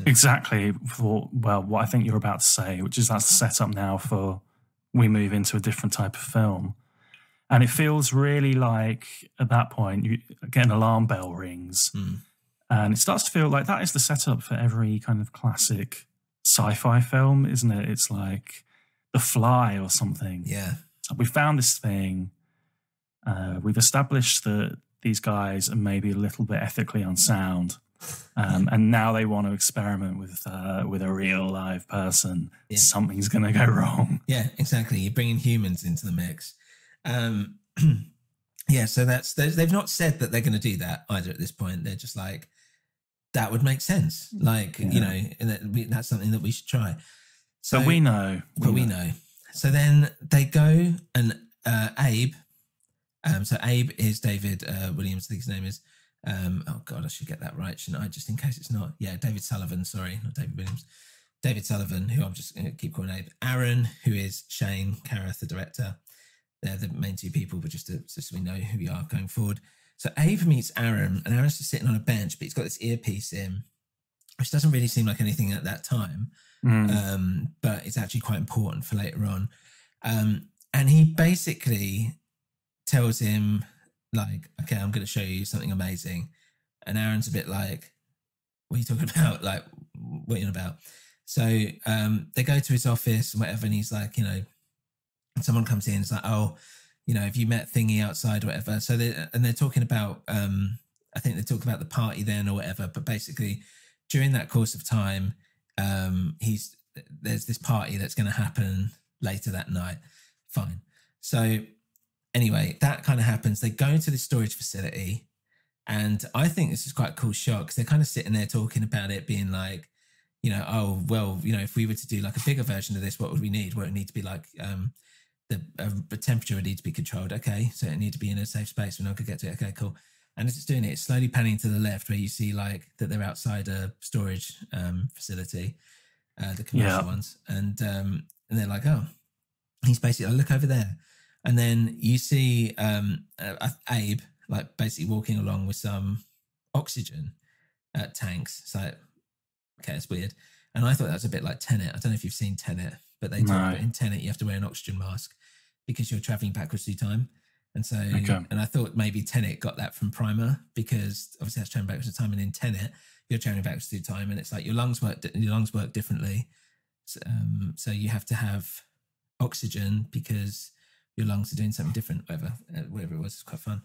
Exactly. What I think you're about to say, which is that's the setup now for we move into a different type of film. And it feels really like at that point, you get an alarm bell rings. And it starts to feel like that is the setup for every kind of classic sci-fi film, isn't it? It's like The Fly or something. Yeah. So we found this thing. We've established that these guys are maybe a little bit ethically unsound. And now they want to experiment with a real live person. Yeah. Something's going to go wrong. Yeah, exactly. You're bringing humans into the mix. Yeah, so they've not said that they're going to do that either at this point. They're just like, that would make sense. Like, you know, and that's something that we should try. So but we know. We know. So then they go and Abe. So Abe is David Williams, I think his name is. Oh God, I should get that right, shouldn't I? Just in case it's not. Yeah, David Sullivan. Sorry, not David Williams. David Sullivan, who I'm just going to keep calling Abe. Aaron, who is Shane Carruth, the director. They're the main two people, but just so we know who we are going forward. So Abe meets Aaron, and Aaron's just sitting on a bench, but he's got this earpiece in, which doesn't really seem like anything at that time, but it's actually quite important for later on. And he basically tells him, like, okay, I'm going to show you something amazing. And Aaron's a bit like, what are you talking about? Like, what are you on about? So they go to his office and whatever, and he's like, you know, someone comes in, it's like, oh, you know, have you met Thingy outside or whatever? So they're talking about, I think they talk about the party then or whatever, but basically during that course of time, there's this party that's going to happen later that night. Fine. So anyway, that kind of happens. They go to the storage facility, and I think this is quite a cool shot because they're kind of sitting there talking about it, being like, you know, oh, well, you know, if we were to do like a bigger version of this, what would we need? Well, it would need to be like, the temperature would need to be controlled. Okay, so it need to be in a safe space. We're not going to get to it. Okay, cool. And as it's doing it, it's slowly panning to the left where you see like that they're outside a storage facility, the commercial ones. And they're like, oh, he's basically, look over there. And then you see Abe like basically walking along with some oxygen tanks. It's like, okay, it's weird. And I thought that was a bit like Tenet. I don't know if you've seen Tenet, but they talk about in Tenet you have to wear an oxygen mask because you're traveling backwards through time. And so, and I thought maybe Tenet got that from Primer because obviously that's traveling backwards through time. And in Tenet, you're traveling backwards through time, and it's like your lungs work differently. So you have to have oxygen because your lungs are doing something different. Whatever it was, it's quite fun.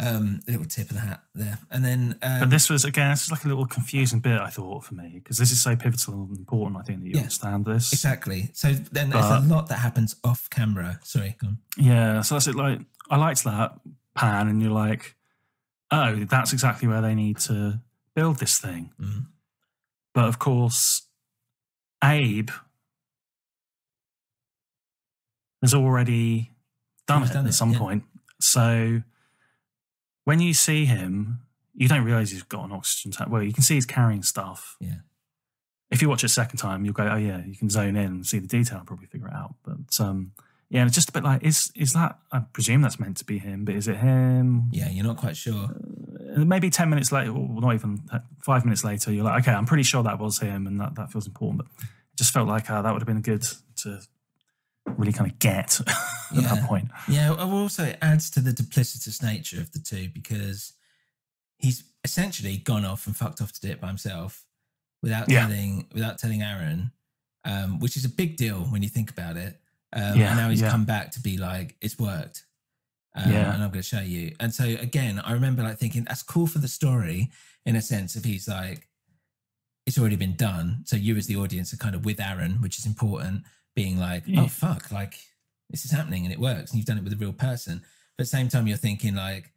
A little tip of the hat there. And then... but this was, again, this is like a little confusing bit, I thought, for me, because this is so pivotal and important, I think, that you understand this. Exactly. So then there's a lot that happens off camera. Sorry, go on. Yeah, so that's it. Like, I liked that pan, and you're like, oh, that's exactly where they need to build this thing. Mm. But, of course, Abe has already done it at some point. So... when you see him, you don't realise he's got an oxygen tank. Well, you can see he's carrying stuff. Yeah. If you watch it a second time, you'll go, oh yeah, you can zone in and see the detail and probably figure it out. But yeah, it's just a bit like, is that, I presume that's meant to be him, but is it him? Yeah, you're not quite sure. Maybe 10 minutes later, or not even 5 minutes later, you're like, okay, I'm pretty sure that was him and that feels important. But it just felt like that would have been good to really kind of get at that point. Yeah, also it adds to the duplicitous nature of the two, because he's essentially gone off and fucked off to do it by himself without telling Aaron, which is a big deal when you think about it. And now he's come back to be like, it's worked. And I'm going to show you. And so again, I remember like thinking that's cool for the story in a sense of he's like, it's already been done. So you as the audience are kind of with Aaron, which is important. Being like, oh fuck, like this is happening and it works, and you've done it with a real person. But at the same time, you're thinking like,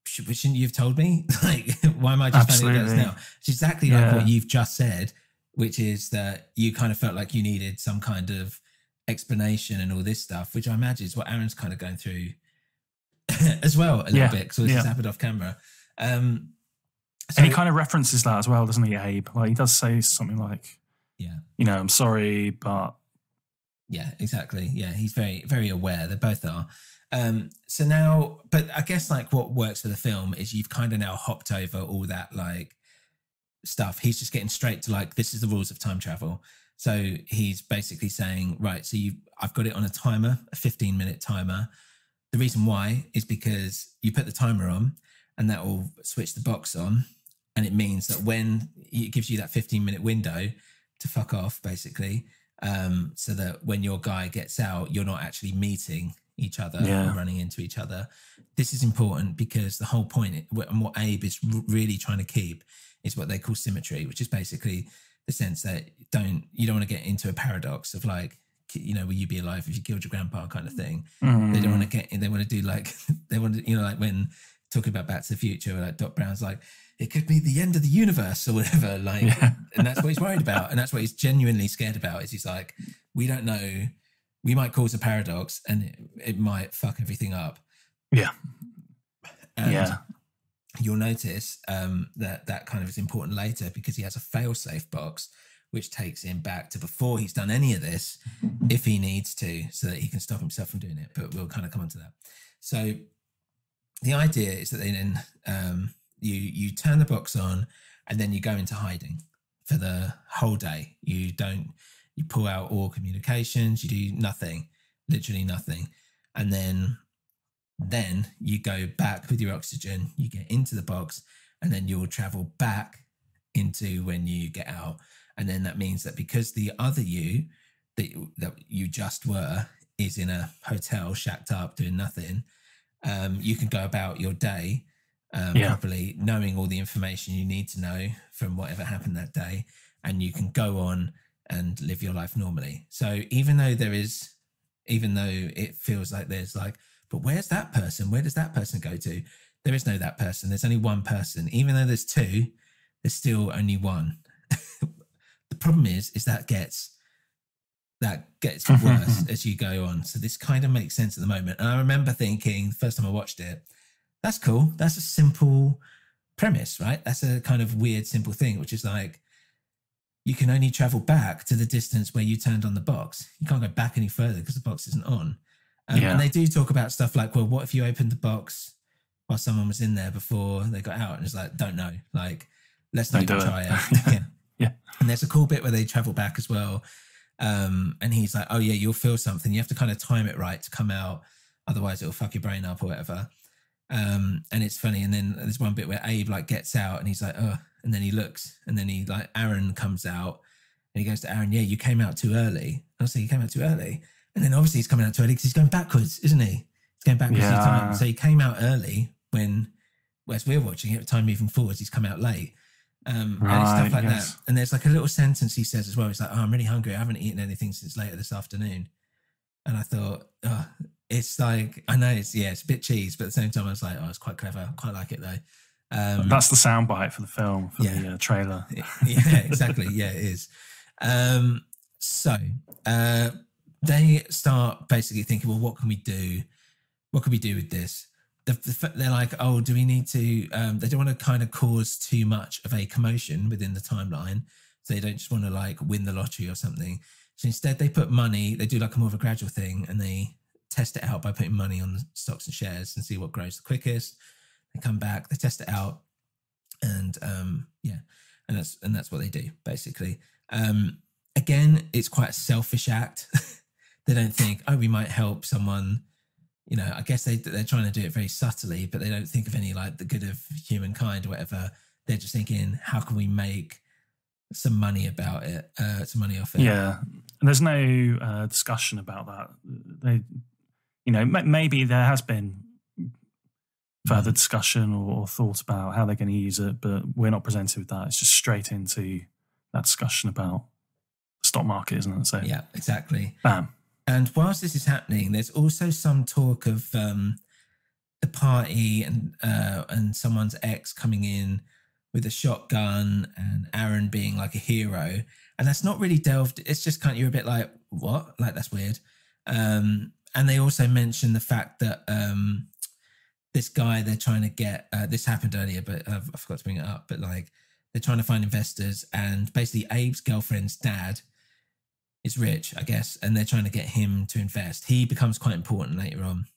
shouldn't you have told me? Like, why am I just finding out now? It's exactly like what you've just said, which is that you kind of felt like you needed some kind of explanation and all this stuff, which I imagine is what Aaron's kind of going through as well a little bit, because this has happened off camera. And he kind of references that as well, doesn't he, Abe? Like, he does say something like, I'm sorry, but... Yeah, exactly. Yeah, he's very, very aware. They both are. So now, but I guess like what works for the film is you've kind of now hopped over all that like stuff. He's just getting straight to like, this is the rules of time travel. So he's basically saying, right, so I've got it on a timer, a 15-minute timer. The reason why is because you put the timer on and that will switch the box on. And it means that when it gives you that 15-minute window to fuck off, basically, so that when your guy gets out, you're not actually meeting each other or running into each other. This is important because the whole point and what Abe is really trying to keep is what they call symmetry, which is basically the sense that you don't want to get into a paradox of like, will you be alive if you killed your grandpa kind of thing. They don't want to they want to do like, they want to, like when talking about Back to the Future, like Doc Brown's like, it could be the end of the universe or whatever. Like, and that's what he's worried about. And that's what he's genuinely scared about is he's like, we don't know, we might cause a paradox and it might fuck everything up. Yeah. And you'll notice that kind of is important later because he has a fail-safe box, which takes him back to before he's done any of this, if he needs to, so that he can stop himself from doing it. But we'll kind of come on to that. So the idea is that they then, you turn the box on and then you go into hiding for the whole day. You pull out all communications, you do nothing, literally nothing. And then you go back with your oxygen, you get into the box, and then you'll travel back into when you get out. And then that means that because the other you that you just were is in a hotel, shacked up, doing nothing, you can go about your day properly, knowing all the information you need to know from whatever happened that day, and you can go on and live your life normally. So even though it feels like there's like, but where's that person? Where does that person go to? There is no that person. There's only one person. Even though there's two, there's still only one. The problem is that gets worse as you go on. So this kind of makes sense at the moment. And I remember thinking the first time I watched it, that's cool. That's a simple premise, right? That's a kind of weird, simple thing, which is like, you can only travel back to the distance where you turned on the box. You can't go back any further because the box isn't on. And they do talk about stuff like, well, what if you opened the box while someone was in there before they got out? And it's like, don't know. Like, let's not even try it. Yeah. And there's a cool bit where they travel back as well. And he's like, oh yeah, you'll feel something. You have to kind of time it right to come out. Otherwise it'll fuck your brain up or whatever. And it's funny. And then there's one bit where Abe like gets out and he's like, oh, and then he looks and then he like, Aaron comes out and he goes to Aaron, yeah, you came out too early. And I was like, you came out too early. And then obviously he's coming out too early because he's going backwards, isn't he? He's going backwards in time. So he came out early when whereas we're watching it, time moving forwards, he's come out late. And it's Right, stuff like yes. that. And there's like a little sentence he says as well. He's like, "Oh, I'm really hungry. I haven't eaten anything since later this afternoon." And I thought, oh, it's like, I know it's a bit cheese, but at the same time I was like, oh, it's quite clever. I quite like it though. That's the soundbite for the film, for Yeah. the trailer. Yeah, exactly. Yeah, it is. So they start basically thinking, well, what can we do? What can we do with this? They're like, oh, do we need to? They don't want to kind of cause too much of a commotion within the timeline. So they don't just want to like win the lottery or something. So instead they put money, they do like a more of a gradual thing, and they test it out by putting money on the stocks and shares and see what grows the quickest. They come back, they test it out, and and that's what they do basically. Again, it's quite a selfish act. They don't think, oh, we might help someone. You know, I guess they're trying to do it very subtly, but they don't think of any like the good of humankind or whatever. They're just thinking, how can we make some money about it, some money off it? Yeah, and there's no discussion about that. They, you know, maybe there has been further discussion or thought about how they're going to use it, but we're not presented with that. It's just straight into that discussion about the stock market, isn't it? So Yeah, exactly. bam. And whilst this is happening, there's also some talk of the party and someone's ex coming in with a shotgun and Aaron being like a hero. And that's not really delved. It's just kind of, you're a bit like, what? Like, that's weird. And they also mention the fact that this guy they're trying to get, this happened earlier, but I forgot to bring it up, but like they're trying to find investors, and basically Abe's girlfriend's dad is rich, I guess, and they're trying to get him to invest. He becomes quite important later on,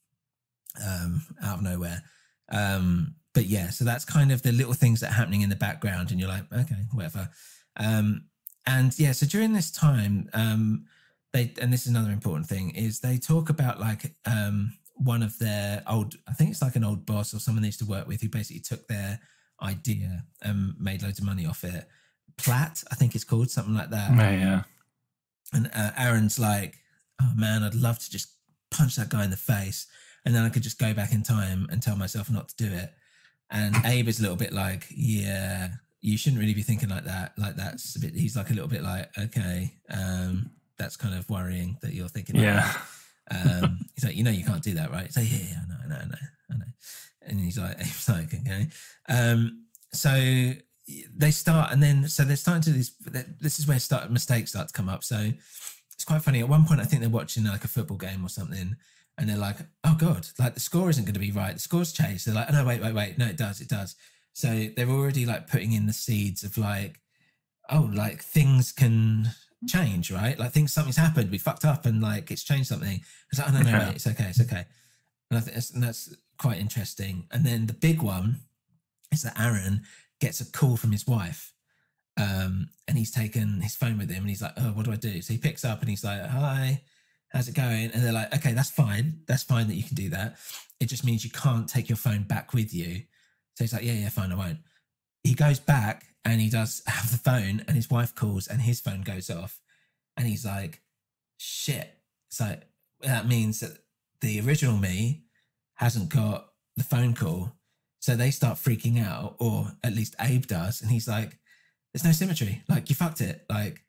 out of nowhere. But yeah, so that's kind of the little things that are happening in the background, and you're like, okay, whatever. And yeah, so during this time, and this is another important thing, is they talk about like one of their old, I think it's like an old boss or someone they used to work with, who basically took their idea and made loads of money off it. Platt, I think it's called, something like that. Yeah. And Aaron's like, oh man, I'd love to just punch that guy in the face, and then I could just go back in time and tell myself not to do it. And Abe is a little bit like, yeah, you shouldn't really be thinking like that. Like, that's a bit, he's like a little bit like, okay, that's kind of worrying that you're thinking Yeah. that. He's like, you know, you can't do that, right? He's like, yeah, I know. And he's like, okay. So they start, and then so they're starting to this is where mistakes start to come up. So it's quite funny. At one point, I think they're watching like a football game or something, and they're like, oh god, like the score isn't going to be right, the score's changed. They're like, oh no, wait, no, it does. So they're already like putting in the seeds of like, oh, like things can change, right? Like something's happened, we fucked up, and like it's changed something. It's like, oh no, wait, it's okay. And I think that's quite interesting. And then the big one is that Aaron gets a call from his wife, and he's taken his phone with him, and he's like, oh, what do I do? So he picks up and he's like, hi, how's it going? And they're like, okay, that's fine that you can do that. It just means you can't take your phone back with you. So he's like, yeah, fine, I won't. He goes back and he does have the phone, and his wife calls and his phone goes off, and he's like, shit. It's like, that means that the original me hasn't got the phone call. So they start freaking out, or at least Abe does. And he's like, there's no symmetry. Like, you fucked it. Like,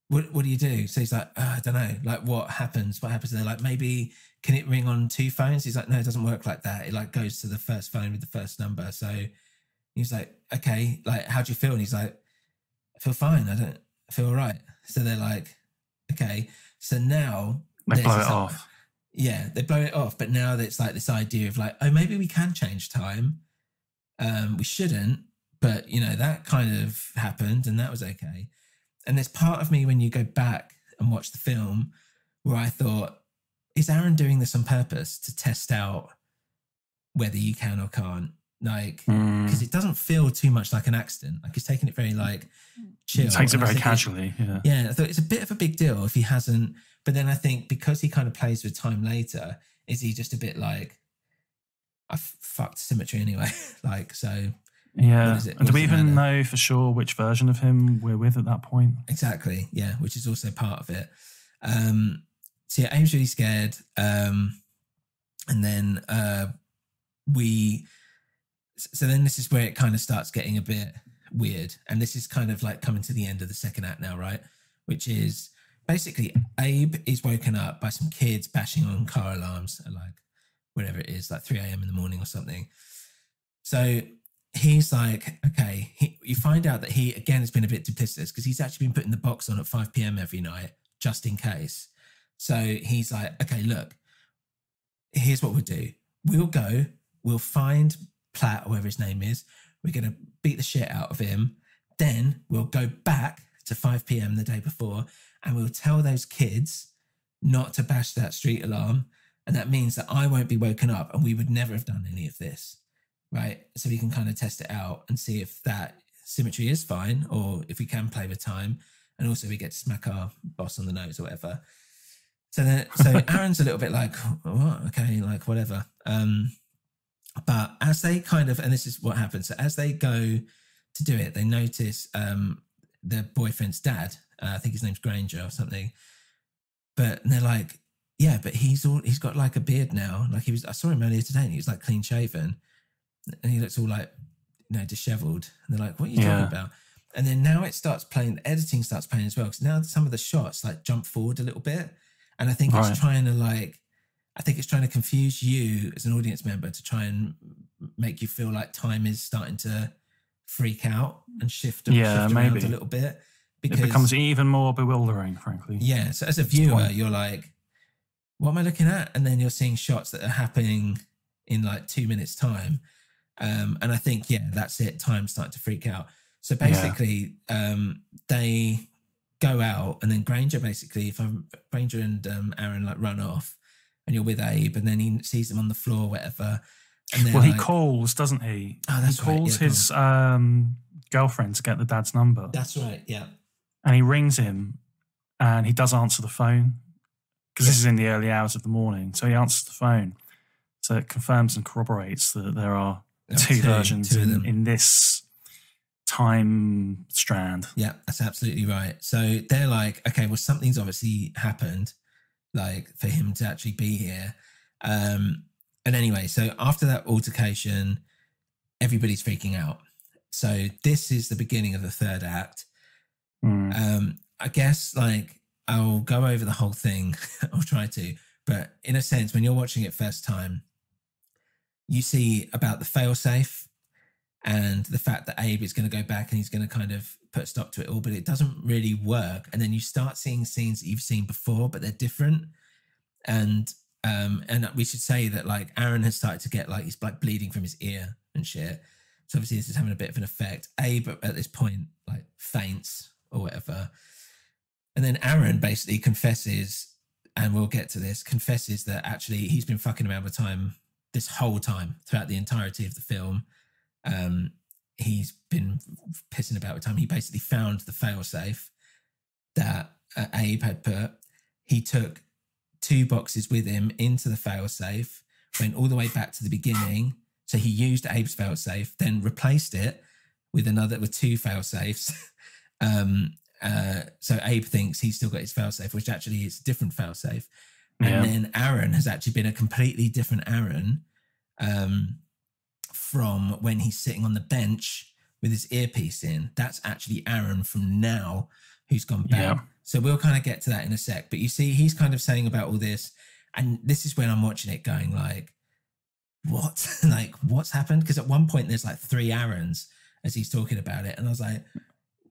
what do you do? So he's like, I don't know. Like, what happens? And they're like, maybe, can it ring on two phones? He's like, no, it doesn't work like that. It like goes to the first phone with the first number. So he's like, okay, like, how do you feel? And he's like, I feel fine. I feel all right. So they're like, okay. So now They blow it off. Yeah, they blow it off. But now it's like this idea of like, oh, maybe we can change time. We shouldn't, but you know, that kind of happened and that was okay. And there's part of me when you go back and watch the film where I thought, is Aaron doing this on purpose to test out whether you can or can't? Like, because it doesn't feel too much like an accident. Like, he's taking it very like chill. He takes it And I very think casually. yeah, I thought it's a bit of a big deal if he hasn't. But then I think because he kind of plays with time later, is he just a bit like, I fucked symmetry anyway? Like, so. Yeah. And do we even matter? know for sure which version of him we're with at that point? Exactly. Yeah, which is also part of it. So yeah, Abe's really scared. And then So then this is where it kind of starts getting a bit weird. And this is kind of like coming to the end of the second act now, right? Which is basically Abe is woken up by some kids bashing on car alarms at like whatever it is, like 3 a.m. in the morning or something. So he's like, okay, you find out that he, again, has been a bit duplicitous because he's actually been putting the box on at 5 p.m. every night, just in case. So he's like, okay, look, here's what we'll do. We'll find Platt, or whatever his name is. We're going to beat the shit out of him. Then we'll go back to 5 p.m. the day before and we'll tell those kids not to bash that street alarm. And that means that I won't be woken up and we would never have done any of this, right? So we can kind of test it out and see if that symmetry is fine or if we can play with time. And also we get to smack our boss on the nose or whatever. So Aaron's a little bit like, what? Okay, like whatever. But as they kind of, and this is what happens. So as they go to do it, they notice their boyfriend's dad. I think his name's Granger or something. But they're like, yeah, but he's got like a beard now. Like I saw him earlier today and he was like clean shaven. And he looks all like, disheveled. And they're like, what are you talking about? And then now it starts playing, the editing starts playing as well. Because now some of the shots like jump forward a little bit. And I think it's trying to confuse you as an audience member to try and make you feel like time is starting to freak out and shift around a little bit. Because it becomes even more bewildering, frankly. Yeah. So as a viewer, you're like, what am I looking at? And then you're seeing shots that are happening in like 2 minutes time. And I think, that's it. Time's starting to freak out. So basically, they go out and then Granger and Aaron like run off and you're with Abe and then he sees them on the floor, whatever. And he calls, doesn't he? Oh, that's right. He calls his girlfriend to get the dad's number. That's right, yeah. And he rings him and he does answer the phone because this is in the early hours of the morning. So he answers the phone. So it confirms and corroborates that there are two versions in this time strand. Yeah, that's absolutely right. So they're like, okay, well, something's obviously happened, like for him to actually be here. And anyway, so after that altercation, everybody's freaking out. So this is the beginning of the third act. I guess like I'll go over the whole thing. I'll try to, but in a sense, when you're watching it first time, you see about the failsafe and the fact that Abe is going to go back and he's going to kind of put a stop to it all, but it doesn't really work. And then you start seeing scenes that you've seen before, but they're different. And we should say that like Aaron has started to get like, he's like bleeding from his ear and shit. So obviously this is having a bit of an effect. Abe at this point like faints or whatever. And then Aaron basically confesses, and we'll get to this, confesses that actually he's been fucking around with time this whole time throughout the entirety of the film. He's been pissing about with time. He basically found the failsafe that Abe had put. He took 2 boxes with him into the failsafe, went all the way back to the beginning. So he used Abe's failsafe, then replaced it with 2 failsafes. So Abe thinks he's still got his failsafe, which actually is a different failsafe. And then Aaron has actually been a completely different Aaron from when he's sitting on the bench with his earpiece in. That's actually Aaron from now who's gone back. Yeah. So we'll kind of get to that in a sec. But you see, he's kind of saying about all this. And this is when I'm watching it going like, what? Like, what's happened? Because at one point there's like 3 Aarons as he's talking about it. And I was like,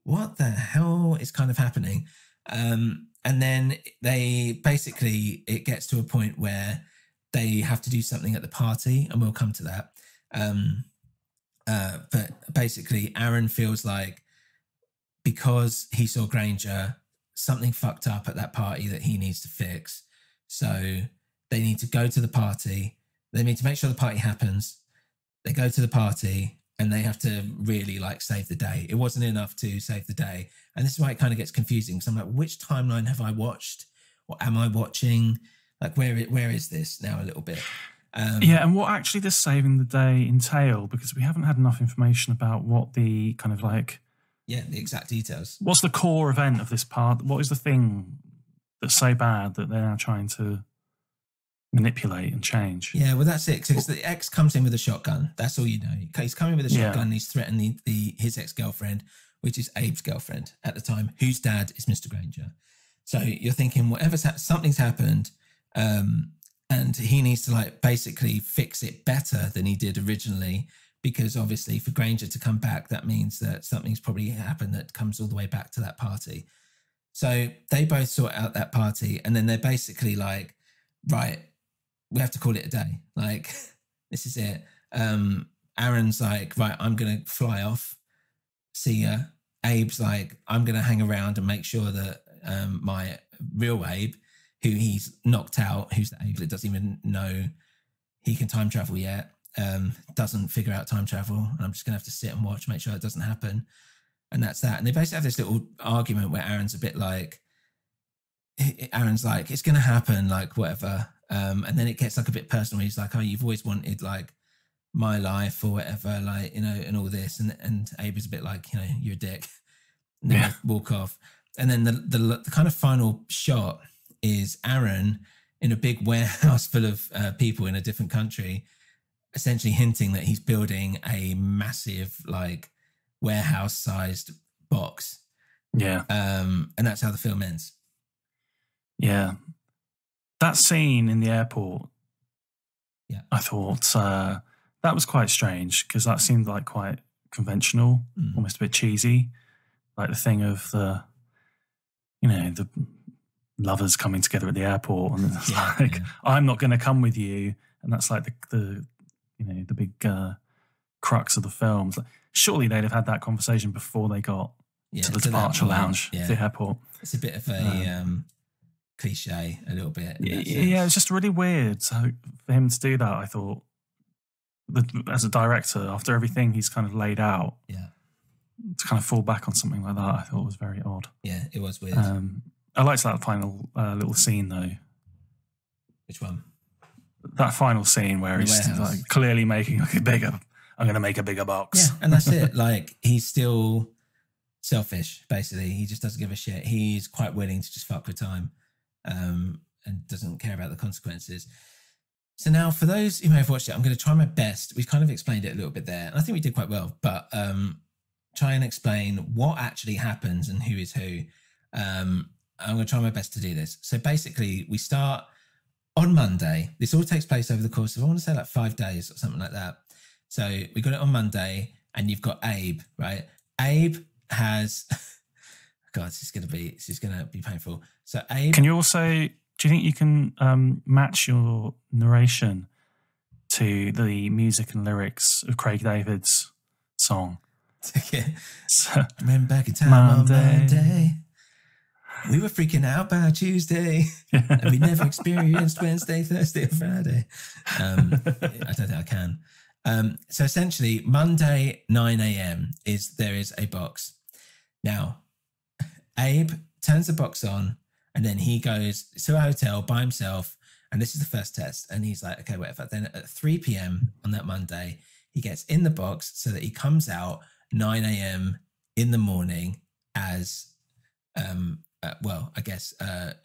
what the hell is kind of happening? And then it gets to a point where they have to do something at the party, and we'll come to that. But basically, Aaron feels like because he saw Granger, something fucked up at that party that he needs to fix. So they need to go to the party. They need to make sure the party happens. They go to the party and they have to really like save the day. It wasn't enough to save the day. And this is why it kind of gets confusing. So I'm like, which timeline have I watched? What am I watching? Like, where is this now a little bit? And what actually this saving the day entail? Because we haven't had enough information about what the kind of like... Yeah, the exact details. What's the core event of this part? What is the thing that's so bad that they're now trying to manipulate and change. Yeah, well, that's it. Because the ex comes in with a shotgun. That's all you know. He's coming with a shotgun. And he's threatening his ex-girlfriend, which is Abe's girlfriend at the time, whose dad is Mr. Granger. So you're thinking, something's happened, and he needs to like basically fix it better than he did originally, because obviously for Granger to come back, that means that something's probably happened that comes all the way back to that party. So they both sort out that party, and then they're basically like, right, we have to call it a day. Like, this is it. Aaron's like, right, I'm going to fly off. See ya. Abe's like, I'm going to hang around and make sure that my real Abe, who he's knocked out, who's the Abe that doesn't even know he can time travel yet, doesn't figure out time travel. And I'm just going to have to sit and watch, make sure it doesn't happen. And that's that. And they basically have this little argument where Aaron's a bit like, it's going to happen, like whatever. And then it gets like a bit personal. He's like, oh, you've always wanted like my life or whatever, like, you know, and all this. And Abe is a bit like, you know, you're a dick. And then walk off. And then the kind of final shot is Aaron in a big warehouse full of people in a different country, essentially hinting that he's building a massive like warehouse-sized box. Yeah. And that's how the film ends. Yeah. That scene in the airport, I thought that was quite strange, because that seemed like quite conventional, almost a bit cheesy. Like the thing of the lovers coming together at the airport, and it's I'm not going to come with you, and that's like the big crux of the film. Like, surely they'd have had that conversation before they got to the departure lounge at the airport. It's a bit of a cliche, a little bit. Yeah, it's just really weird. So for him to do that, I thought, as a director, after everything he's kind of laid out, to kind of fall back on something like that, I thought was very odd. Yeah, it was weird. I liked that final little scene though. Which one? That final scene where he's like clearly making like I'm going to make a bigger box. Yeah, and that's it. Like, he's still selfish, basically. He just doesn't give a shit. He's quite willing to just fuck with time, and doesn't care about the consequences. So now, for those who may have watched it, I'm going to try my best. We've kind of explained it a little bit there, and I think we did quite well, but try and explain what actually happens and who is who. I'm going to try my best to do this. So basically, we start on Monday. This all takes place over the course of, I want to say, like 5 days or something like that. So we got it on Monday, and you've got Abe, right? Abe has, God, this is going to be painful. So Abe, can you also, do you think you can match your narration to the music and lyrics of Craig David's song? So, remember back in time on Monday, we were freaking out by Tuesday, and we never experienced Wednesday, Thursday, or Friday. I don't think I can. So essentially, Monday 9 a.m. there is a box. Now, Abe turns the box on, and then he goes to a hotel by himself, and this is the first test. And he's like, okay, whatever. Then at 3 p.m. on that Monday, he gets in the box so that he comes out 9 a.m. in the morning as, I guess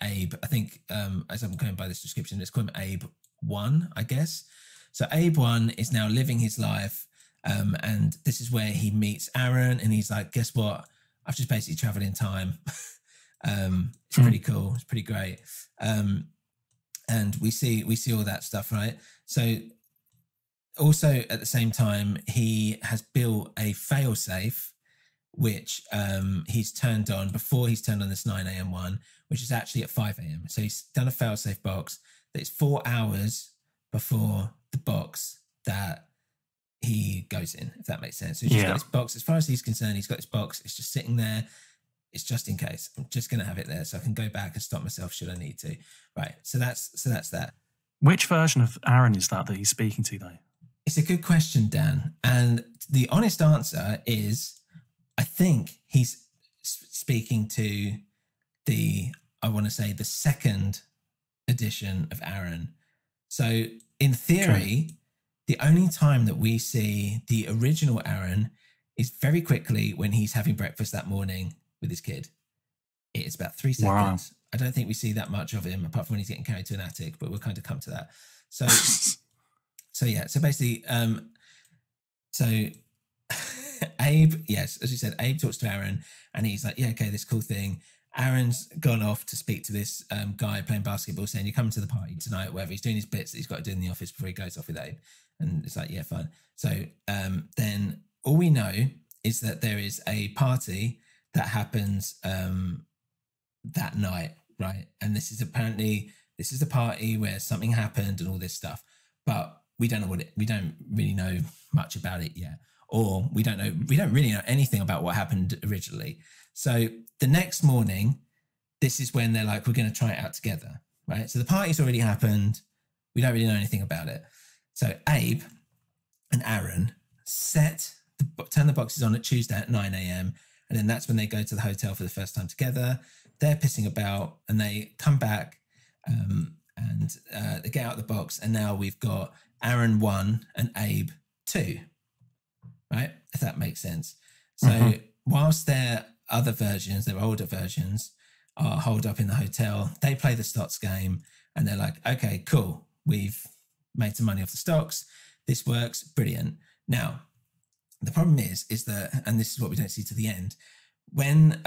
Abe. I think as I'm going by this description, let's call him Abe 1, I guess. So Abe 1 is now living his life, and this is where he meets Aaron, and he's like, guess what? I've just basically traveled in time. It's pretty cool. It's pretty great. And we see all that stuff, right? So also at the same time, he has built a failsafe, which he's turned on before he's turned on this 9 a.m. one, which is actually at 5 a.m. So he's done a failsafe box that is 4 hours before the box that he goes in, if that makes sense. So he's just got this box. As far as he's concerned, he's got this box. It's just sitting there. It's just in case. I'm just going to have it there so I can go back and stop myself should I need to. Right. So that's that. Which version of Aaron is that he's speaking to, though? It's a good question, Dan. And the honest answer is, I think he's speaking to the second edition of Aaron. So in theory, the only time that we see the original Aaron is very quickly when he's having breakfast that morning with his kid. It's about 3 seconds. I don't think we see that much of him apart from when he's getting carried to an attic, but we'll kind of come to that. So basically, so Abe, yes, as you said, Abe talks to Aaron and he's like, yeah, okay, this cool thing. Aaron's gone off to speak to this guy playing basketball saying, you're coming to the party tonight, or whatever. He's doing his bits that he's got to do in the office before he goes off with Abe. And it's like, yeah, fine. So then all we know is that there is a party that happens that night, right? And this is the party where something happened and all this stuff. But we don't know we don't really know much about it yet. Or we don't really know anything about what happened originally. So the next morning, this is when they're like, we're going to try it out together, right? So the party's already happened. We don't really know anything about it. So Abe and Aaron turn the boxes on at Tuesday at 9 a.m. And then that's when they go to the hotel for the first time together. They're pissing about and they come back and they get out of the box. And now we've got Aaron 1 and Abe 2, right? If that makes sense. So whilst their other versions, their older versions, are holed up in the hotel, they play the stocks game and they're like, okay, cool. We've made some money off the stocks. This works. Brilliant. Now, the problem is that, and this is what we don't see to the end, when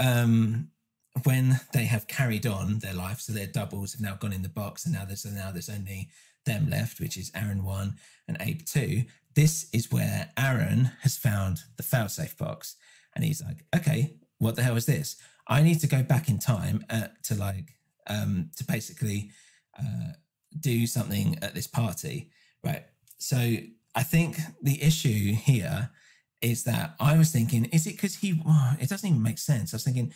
they have carried on their life, so their doubles have now gone in the box and now there's only them left, which is Aaron 1 and Abe 2. This is where Aaron has found the failsafe box and he's like, okay, what the hell is this? I need to go back in time to basically do something at this party, right? So I think the issue here is that I was thinking, is it because it doesn't even make sense. I was thinking,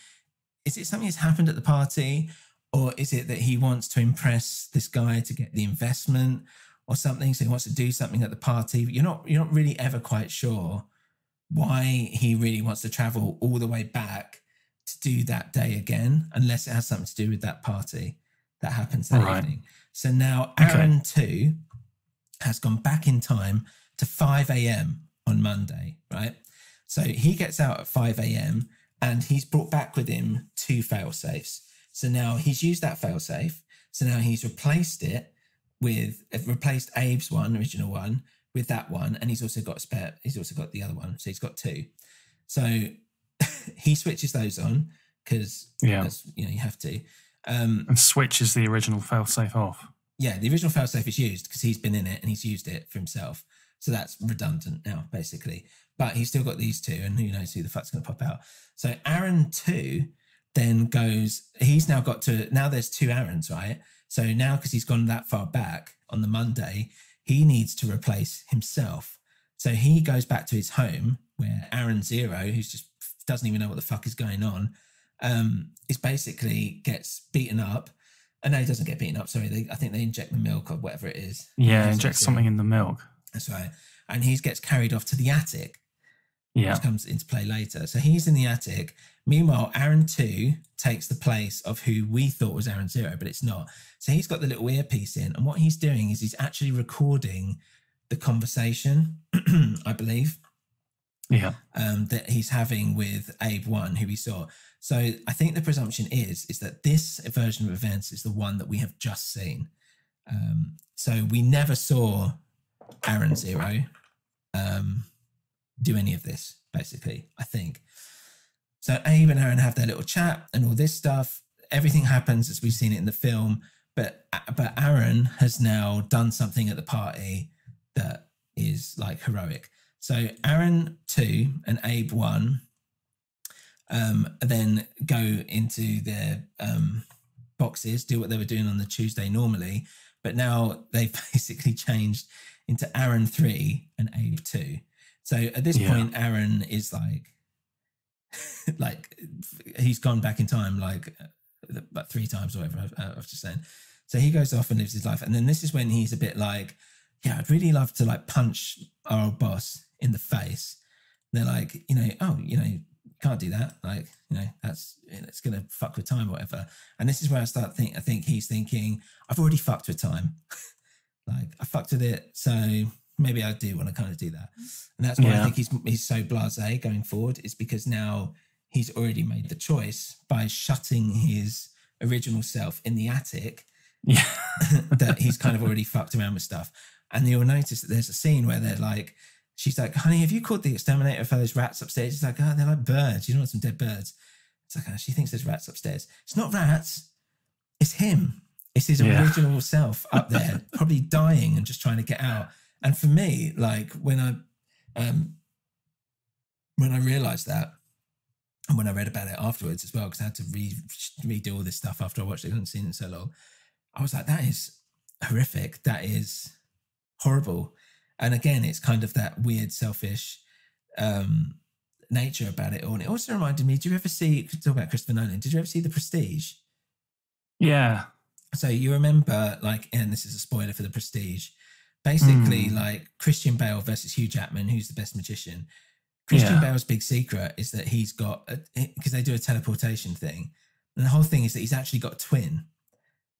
is it something that's happened at the party, or is it that he wants to impress this guy to get the investment or something? So he wants to do something at the party. But you're not really ever quite sure why he really wants to travel all the way back to do that day again, unless it has something to do with that party that happens that evening. So now Aaron 2 has gone back in time to 5 a.m. on Monday, right? So he gets out at 5 a.m. and he's brought back with him 2 fail-safes. So now he's used that fail-safe. So now he's replaced Abe's original one, with that one, and he's also got a spare. He's also got the other one, so he's got 2. So he switches those on because you have to. And switches the original failsafe off. Yeah, the original failsafe is used because he's been in it and he's used it for himself. So that's redundant now, basically. But he's still got these 2, and who knows who the fuck's going to pop out. So Aaron 2 then goes. Now there's 2 Aarons, right? So now because he's gone that far back on the Monday, he needs to replace himself. So he goes back to his home where Aaron 0, who's just doesn't even know what the fuck is going on, is basically gets beaten up. And no, he doesn't get beaten up. Sorry, I think they inject the milk or whatever it is. Yeah, inject something in the milk. That's right. And he gets carried off to the attic, which comes into play later. So he's in the attic. Meanwhile, Aaron 2 takes the place of who we thought was Aaron 0, but it's not. So he's got the little earpiece in, and what he's doing is he's actually recording the conversation, I believe, that he's having with Abe 1, who we saw. So I think the presumption is that this version of events is the one that we have just seen. So we never saw Aaron 0 do any of this, basically, I think. So Abe and Aaron have their little chat and all this stuff. Everything happens as we've seen it in the film, but Aaron has now done something at the party that is like heroic. So Aaron 2 and Abe 1 then go into their boxes, do what they were doing on the Tuesday normally, but now they've basically changed into Aaron 3 and Abe 2. So at this point, Aaron is like he's gone back in time like about 3 times or whatever I've just said. So he goes off and lives his life. And then this is when he's a bit like, yeah, I'd really love to like punch our old boss in the face. And they're like, can't do that. Like, it's going to fuck with time or whatever. And this is where I think he's thinking, I've already fucked with time. Like I fucked with it. So maybe I do want to kind of do that. And that's why I think he's so blasé going forward, is because now he's already made the choice by shutting his original self in the attic, Yeah. that he's kind of already fucked around with stuff. And you'll notice that there's a scene where they're like, she's like, honey, have you called the exterminator for those rats upstairs? He's like, oh, they're like birds. You don't want some dead birds. It's like, oh, she thinks there's rats upstairs. It's not rats. It's him. It's his original self up there, probably dying and just trying to get out. And for me, like when I realized that, and when I read about it afterwards as well, because I had to redo all this stuff after I watched it, I hadn't seen it in so long, I was like, that is horrific. That is horrible. And again, it's kind of that weird, selfish nature about it all. And it also reminded me, do you ever see, talk about Christopher Nolan, did you ever see The Prestige? Yeah. So you remember, like, and this is a spoiler for The Prestige, basically like Christian Bale versus Hugh Jackman, who's the best magician. Christian Bale's big secret is that he's got, because they do a teleportation thing, and the whole thing is that he's actually got a twin.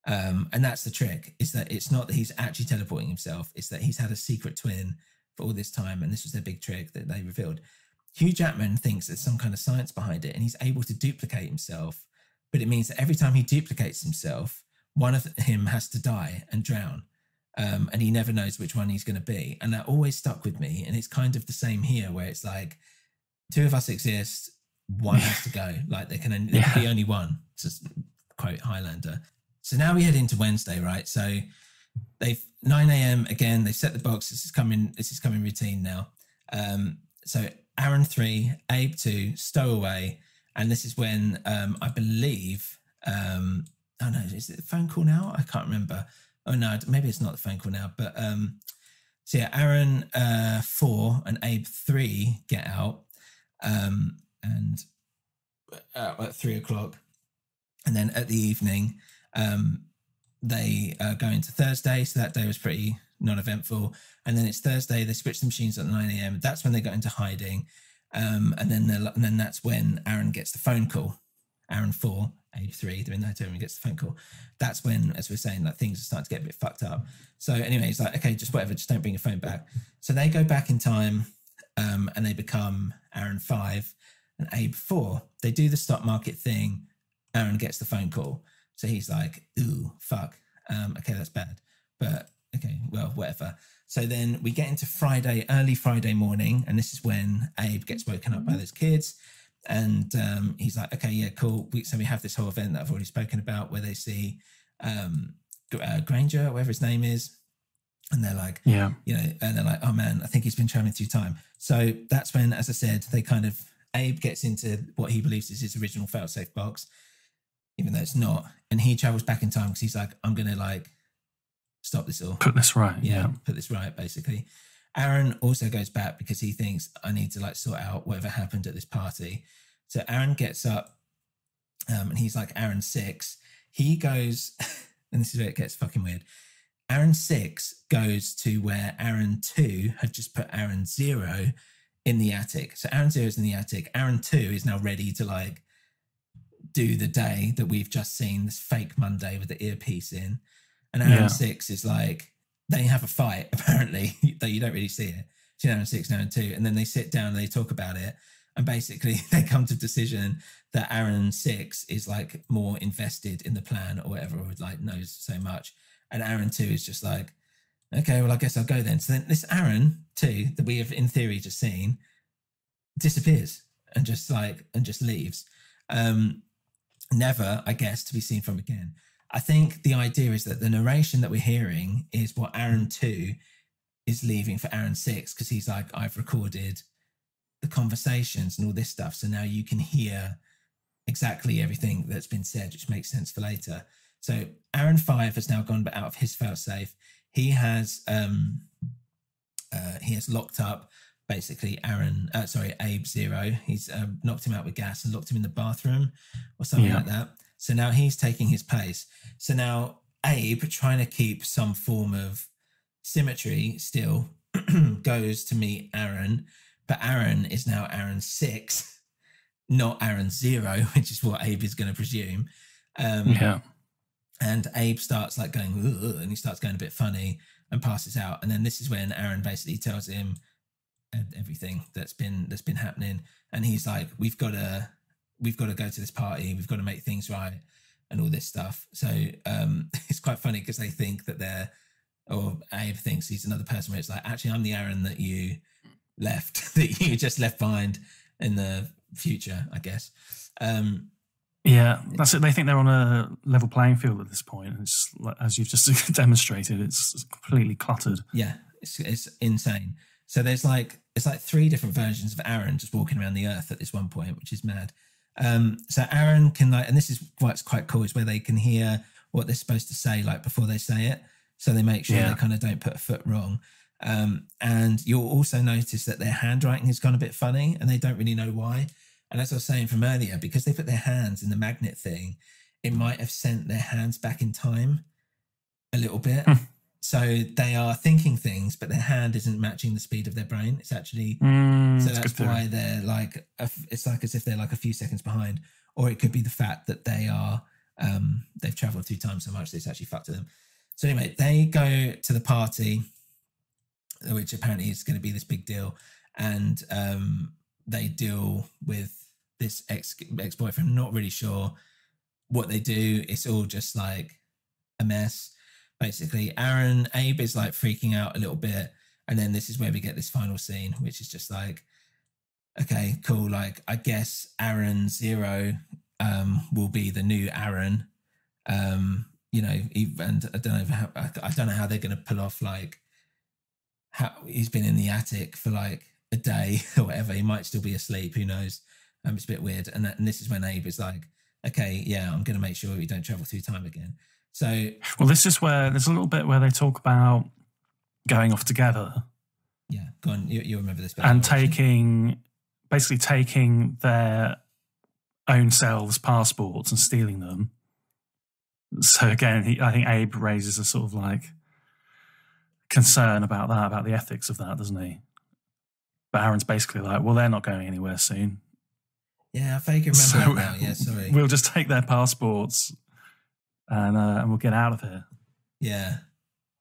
And that's the trick, is that it's not that he's actually teleporting himself, it's that he's had a secret twin for all this time, and this was their big trick that they revealed. Hugh Jackman thinks there's some kind of science behind it, and he's able to duplicate himself, but it means that every time he duplicates himself, one of him has to die and drown. And he never knows which one he's going to be. And that always stuck with me. And it's kind of the same here, where it's like, two of us exist, one has to go. Like there can be only one, to quote Highlander. So now we head into Wednesday, right? So they've 9 a.m. again, they set the box. This is coming routine now. So Aaron 3, Abe 2, stowaway. And this is when I believe, oh no, is it the phone call now? I can't remember. Oh no, maybe it's not the phone call now. But so yeah, Aaron 4 and Abe 3 get out, and at 3 o'clock, and then at the evening, they go into Thursday. So that day was pretty non-eventful. And then it's Thursday. They switch the machines at 9 a.m. That's when they got into hiding, and then that's when Aaron gets the phone call. Aaron 4, Abe 3, they're in the hotel room, gets the phone call. That's when, as we're saying, like things are starting to get a bit fucked up. So anyway, he's like, okay, just whatever, just don't bring your phone back. So they go back in time, and they become Aaron 5 and Abe 4. They do the stock market thing. Aaron gets the phone call. So he's like, ooh, fuck. Okay, that's bad. But okay, well, whatever. So then we get into Friday, early Friday morning, and this is when Abe gets woken up by those kids. And he's like, okay, yeah, cool. So we have this whole event that I've already spoken about, where they see Granger, whatever his name is, and they're like, and they're like, oh man, I think he's been traveling through time. So that's when, as I said, Abe gets into what he believes is his original failsafe box, even though it's not, and he travels back in time because he's like, I'm gonna like stop this all, put this right, put this right, basically. Aaron also goes back because he thinks, I need to like sort out whatever happened at this party. So Aaron gets up, and he's like Aaron 6. He goes, and this is where it gets fucking weird. Aaron 6 goes to where Aaron 2 had just put Aaron 0 in the attic. So Aaron 0 is in the attic. Aaron 2 is now ready to like do the day that we've just seen, this fake Monday with the earpiece in. And Aaron 6 is like, they have a fight, apparently, though you don't really see it. Between Aaron 6 and Aaron 2. And then they sit down and they talk about it. And basically they come to a decision that Aaron 6 is like more invested in the plan or whatever, or like knows so much. And Aaron 2 is just like, okay, well, I guess I'll go then. So then this Aaron 2 that we have in theory just seen disappears and just leaves. Never, I guess, to be seen from again. I think the idea is that the narration that we're hearing is what Aaron 2 is leaving for Aaron 6, because he's like, I've recorded the conversations and all this stuff. So now you can hear exactly everything that's been said, which makes sense for later. So Aaron 5 has now gone out of his failsafe. He has locked up basically Abe 0. He's knocked him out with gas and locked him in the bathroom or something like that. So now he's taking his place. So now Abe, trying to keep some form of symmetry still, goes to meet Aaron, but Aaron is now Aaron 6, not Aaron 0, which is what Abe is going to presume. And Abe starts like going, ugh, and he starts going a bit funny and passes out. And then this is when Aaron basically tells him everything that's been happening. And he's like, we've got to go to this party. We've got to make things right. and all this stuff. So it's quite funny because they think that or Abe thinks he's another person, where it's like, actually, I'm the Aaron that you left, that you just left behind in the future, I guess. Yeah, that's it. They think they're on a level playing field at this point. It's like, as you've just demonstrated, it's completely cluttered. Yeah, it's insane. So it's like 3 different versions of Aaron just walking around the earth at this one point, which is mad. So Aaron can and this is what's quite cool, is where they can hear what they're supposed to say like before they say it. So they make sure they kind of don't put a foot wrong. And you'll also notice that their handwriting has gone a bit funny and they don't really know why. And as I was saying from earlier, because they put their hands in the magnet thing, it might have sent their hands back in time a little bit. So they are thinking things, but their hand isn't matching the speed of their brain. It's actually, so that's why they're like, it's like as if they're like a few seconds behind. Or it could be the fact that they are, they've traveled through time so much that it's actually fucked to them. So anyway, they go to the party, which apparently is going to be this big deal. And they deal with this ex-boyfriend. I'm not really sure what they do. It's all just like a mess. Basically, Abe is like freaking out a little bit. And then this is where we get this final scene, which is just like, okay, cool. Like, I guess Aaron 0 will be the new Aaron. You know, and I don't know how they're going to pull off like how he's been in the attic for like a day or whatever. He might still be asleep. Who knows? It's a bit weird. And this is when Abe is like, okay, yeah, I'm going to make sure we don't travel through time again. So, well, this is where there's a little bit where they talk about going off together. Yeah, go on. You remember this better. And basically taking their own selves' passports and stealing them. So again, I think Abe raises a sort of like concern about that, about the ethics of that, doesn't he? But Aaron's basically like, well, they're not going anywhere soon. Yeah, I vaguely remember that now. Yeah, sorry. We'll just take their passports and we'll get out of here. Yeah.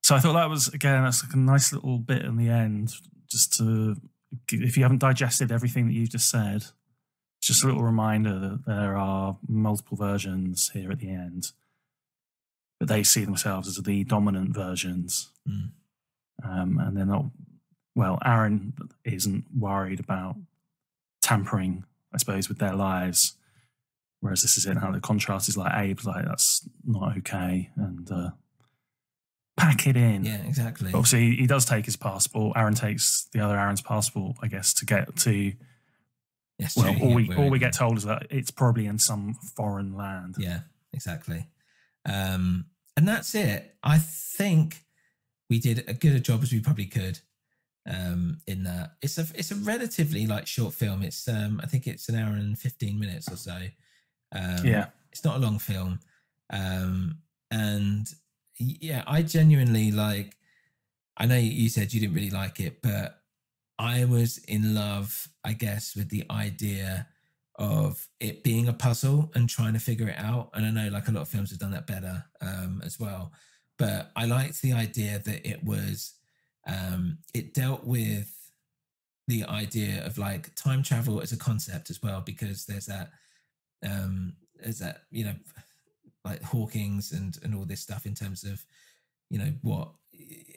So I thought that was, again, that's like a nice little bit in the end, just to, if you haven't digested everything that you've just said, it's just a little reminder that there are multiple versions here at the end, but they see themselves as the dominant versions. And they're not, well, Aaron isn't worried about tampering, I suppose, with their lives. Whereas this is it, how the contrast is like Abe's like, that's not okay. And pack it in. Yeah, exactly. But obviously, he does take his passport. Aaron takes the other Aaron's passport, I guess, to get to. Yes, well, true. all we get told is that it's probably in some foreign land. Yeah, exactly. And that's it. I think we did as good a job as we probably could in that. It's a relatively like short film. It's I think it's 1 hour and 15 minutes or so. Yeah, it's not a long film. And yeah, I genuinely like, I know you said you didn't really like it, but I was in love, I guess, with the idea of it being a puzzle and trying to figure it out. And I know like a lot of films have done that better as well. But I liked the idea that it was, it dealt with the idea of like time travel as a concept as well, because there's that, you know, like Hawking's and all this stuff in terms of, you know, what,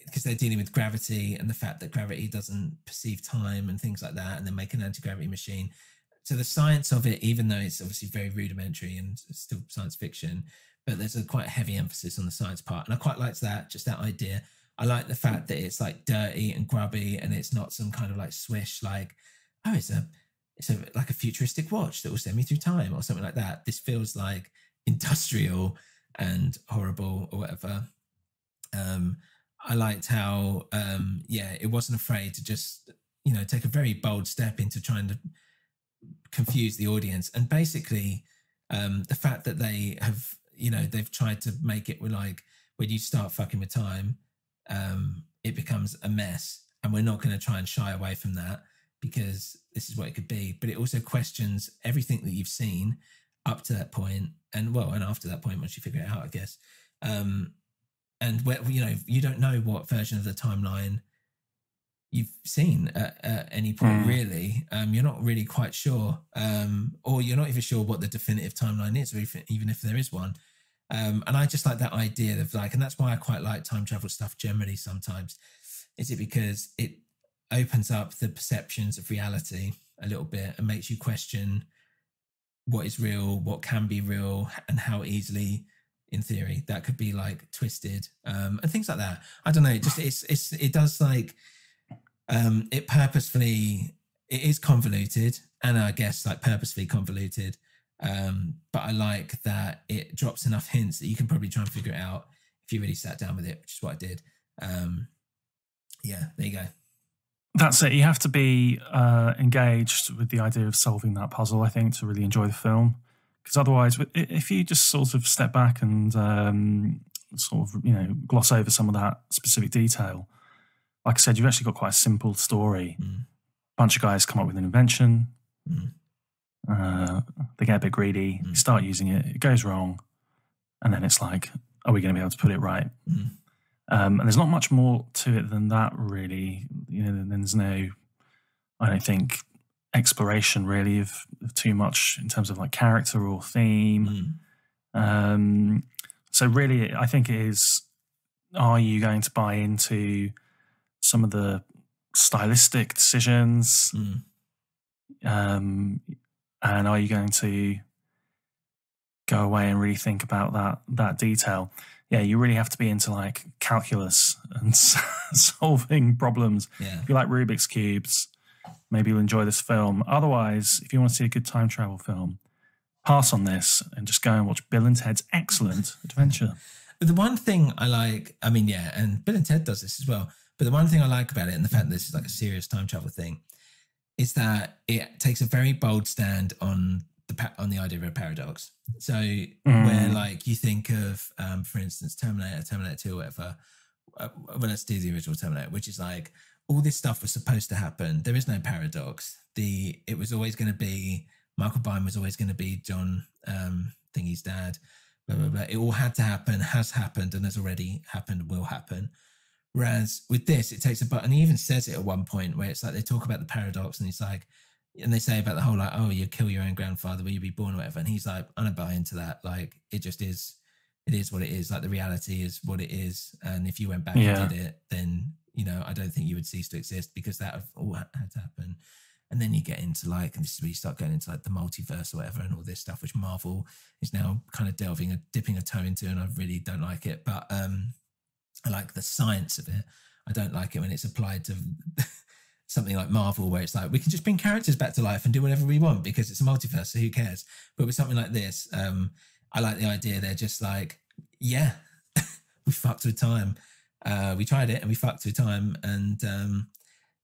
because they're dealing with gravity and the fact that gravity doesn't perceive time and things like that, and then make an anti-gravity machine. So the science of it, even though it's obviously very rudimentary and still science fiction, but there's a quite heavy emphasis on the science part. And I quite liked that, just that idea. I like the fact that it's like dirty and grubby and it's not some kind of like swish, like, oh, it's like a futuristic watch that will send me through time or something like that. This feels like industrial and horrible or whatever. I liked how, it wasn't afraid to just, you know, take a very bold step into trying to confuse the audience. And basically, the fact that they have, you know, they've tried to make it like, when you start fucking with time, it becomes a mess. And we're not going to try and shy away from that, because this is what it could be. But it also questions everything that you've seen up to that point, and after that point, once you figure it out, I guess. And where, you know, you don't know what version of the timeline you've seen at any point, really. You're not really quite sure, or you're not even sure what the definitive timeline is, or even if there is one. And I just like that idea of like, and that's why I quite like time travel stuff generally sometimes. Is it because it opens up the perceptions of reality a little bit and makes you question what is real, what can be real, and how easily, in theory, that could be like twisted, and things like that. I don't know. It does like it purposefully. It is convoluted, and I guess like purposefully convoluted. But I like that it drops enough hints that you can probably try and figure it out if you really sat down with it, which is what I did. Yeah, there you go. That's it. You have to be engaged with the idea of solving that puzzle, I think, to really enjoy the film. Because otherwise, if you just sort of step back and sort of, gloss over some of that specific detail, like I said, you've actually got quite a simple story. A bunch of guys come up with an invention. They get a bit greedy, start using it, it goes wrong, and then it's like, are we going to be able to put it right? And there's not much more to it than that, really. There's no, I don't think, exploration really of too much in terms of like character or theme. So really, I think it is, are you going to buy into some of the stylistic decisions? And are you going to go away and really think about that detail? Yeah, you really have to be into like calculus and solving problems. Yeah. If you like Rubik's Cubes, maybe you'll enjoy this film. Otherwise, if you want to see a good time travel film, pass on this and just go and watch Bill and Ted's Excellent Adventure. The one thing I like, and Bill and Ted does this as well, but the one thing I like about it, and the fact that this is like a serious time travel thing, is that it takes a very bold stand on the idea of a paradox. So where like you think of, for instance, Terminator 2 or whatever, well, let's do the original Terminator, which is like all this stuff was supposed to happen. There is no paradox. It was always going to be, Michael Biehn was always going to be John Thingy's dad, blah, blah, blah. It all had to happen, has happened, and has already happened, will happen. Whereas with this, it takes and he even says it at one point where it's like they talk about the paradox, and he's like, and they say about the whole like, oh, you kill your own grandfather, will you be born or whatever? And he's like, I don't buy into that. Like, it just is. It is what it is. Like, the reality is what it is. And if you went back and did it, then, I don't think you would cease to exist, because that all had to happen. And then you get into like, and this is where you start going into like the multiverse or whatever and all this stuff, which Marvel is now kind of dipping a toe into, and I really don't like it. But I like the science of it. I don't like it when it's applied to something like Marvel, where it's like, we can just bring characters back to life and do whatever we want because it's a multiverse, so who cares? But with something like this, I like the idea they're just like, yeah, we fucked with time. We tried it and we fucked with time. And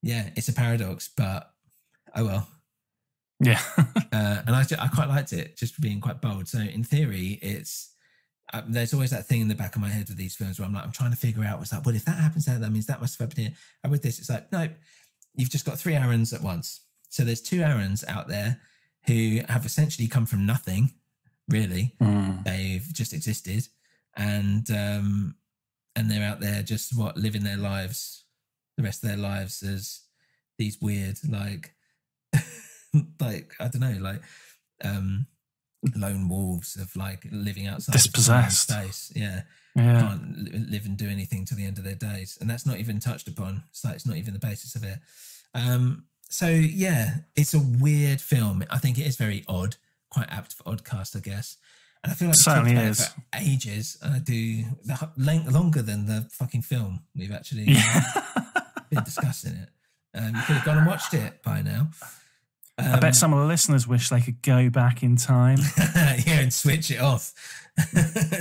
yeah, it's a paradox, but oh well. Yeah. And I quite liked it, just for being quite bold. So in theory, it's, there's always that thing in the back of my head with these films where I'm like, I'm trying to figure out what's like, well, if that happens, that means that must have happened here. And with this, it's like, nope, you've just got 3 Aarons at once. So there's 2 Aarons out there who have essentially come from nothing, really. They've just existed. And they're out there just living their lives, the rest of their lives as these weird, like, like, I don't know, like, lone wolves of like living outside dispossessed space. Can't live and do anything till the end of their days, and that's not even touched upon. It's like, it's not even the basis of it. So yeah, it's a weird film. I think it is very odd, quite apt for Oddcast, I guess. And I feel like it certainly is for ages, and I do longer than the fucking film we've actually been discussing it. You could have gone and watched it by now. I bet some of the listeners wish they could go back in time. Yeah, and switch it off.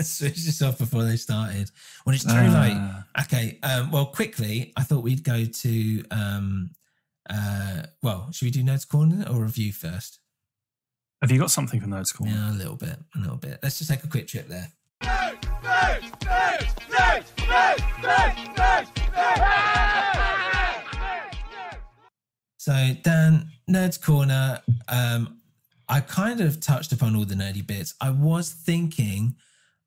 Switch this off before they started. Well, it's true, like, okay, well, quickly, I thought we'd go to, well, should we do Nerds Corner or review first? Have you got something for Nerds Corner? Yeah, a little bit. Let's just take a quick trip there. So, Dan, Nerds Corner, I kind of touched upon all the nerdy bits. I was thinking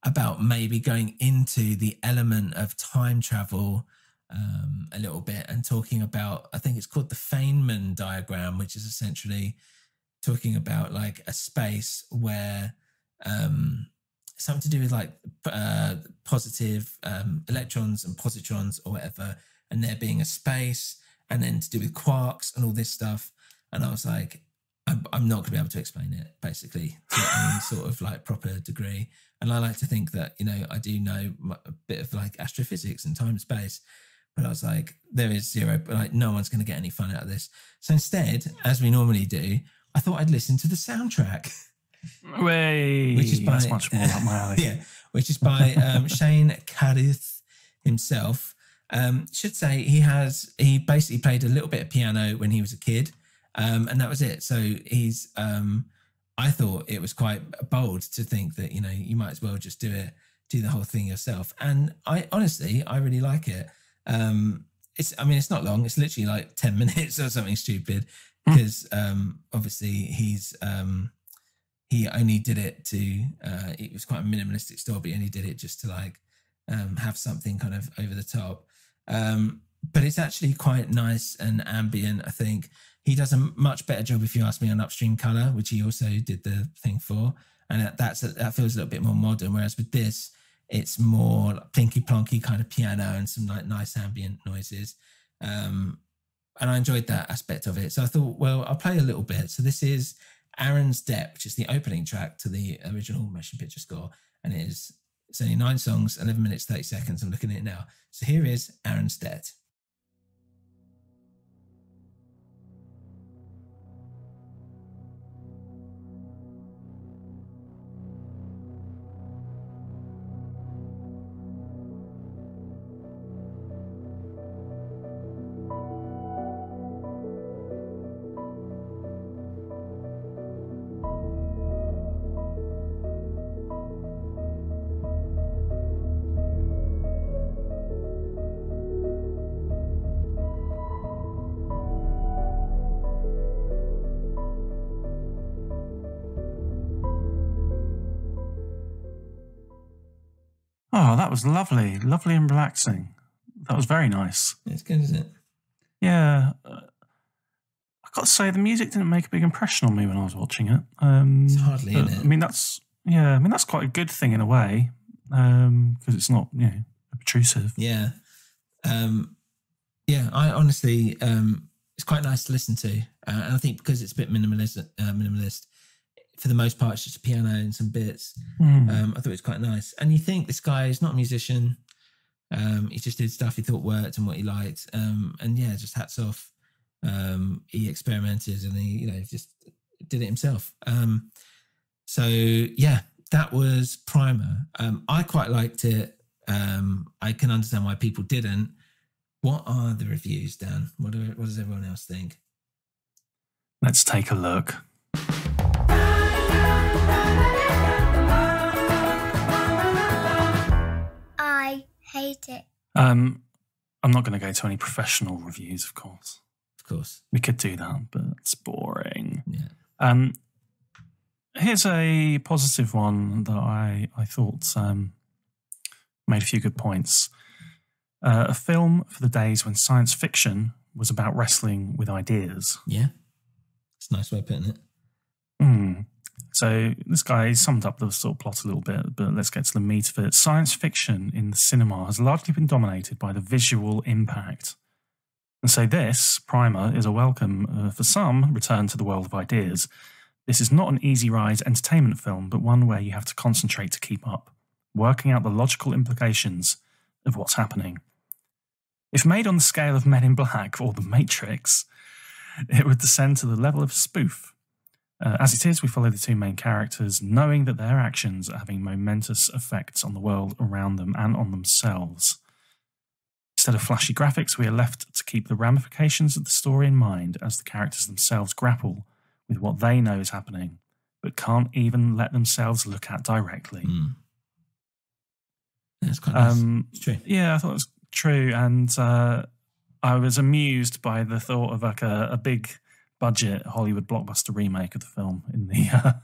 about maybe going into the element of time travel a little bit and talking about, I think it's called the Feynman diagram, which is essentially talking about like a space where something to do with like positive electrons and positrons or whatever, and there being a space, and then to do with quarks and all this stuff. And I was like, I'm not going to be able to explain it, basically, to any sort of like proper degree. And I like to think that, you know, I do know a bit of like astrophysics and time and space, but I was like, there is zero, like no one's going to get any fun out of this. So instead, as we normally do, I thought I'd listen to the soundtrack. Which is by, that's much more up my alley. Yeah, which is by Shane Carruth himself. Should say he basically played a little bit of piano when he was a kid, and that was it. So he's I thought it was quite bold to think that, you know, you might as well just do the whole thing yourself. And I honestly really like it. It's not long. It's literally like 10 minutes or something stupid, because obviously he only did it to it was quite a minimalistic style, but he only did it just to like have something kind of over the top. But it's actually quite nice and ambient, I think. He does a much better job, if you ask me, on Upstream Colour, which he also did the thing for. And that feels a little bit more modern. Whereas with this, it's more like plinky plonky kind of piano and some like nice ambient noises. And I enjoyed that aspect of it. So I thought, well, I'll play a little bit. So this is Aaron's Debt, which is the opening track to the original motion picture score. And it's only 9 songs, 11 minutes, 30 seconds. I'm looking at it now. So here is Aaron's Debt. Oh, that was lovely. Lovely and relaxing. That was very nice. It's good, isn't it? Yeah. I've got to say, the music didn't make a big impression on me when I was watching it. It's hardly in it. I mean, that's quite a good thing in a way, because it's not, you know, obtrusive. Yeah. I honestly, it's quite nice to listen to. And I think because it's a bit minimalist, for the most part, it's just a piano and some bits. I thought it was quite nice. And you think this guy is not a musician. He just did stuff he thought worked and what he liked. And yeah, just hats off. He experimented and he, you know, just did it himself. So yeah, that was Primer. I quite liked it. I can understand why people didn't. What are the reviews, Dan? What does everyone else think? Let's take a look. I hate it. I'm not going to go to any professional reviews, of course. Of course. We could do that, but it's boring. Yeah. Here's a positive one that I thought made a few good points. A film for the days when science fiction was about wrestling with ideas. Yeah. It's a nice way of putting it. So this guy summed up the sort of plot a little bit, but let's get to the meat of it. Science fiction in the cinema has largely been dominated by the visual impact. And so this, Primer, is a welcome, for some, return to the world of ideas. This is not an easy ride entertainment film, but one where you have to concentrate to keep up, working out the logical implications of what's happening. If made on the scale of Men in Black or The Matrix, it would descend to the level of spoof. As it is, we follow the two main characters, knowing that their actions are having momentous effects on the world around them and on themselves. Instead of flashy graphics, we are left to keep the ramifications of the story in mind as the characters themselves grapple with what they know is happening, but can't even let themselves look at directly. That's quite nice. It's true. Yeah, I thought it was true, and I was amused by the thought of like a big budget Hollywood blockbuster remake of the film in the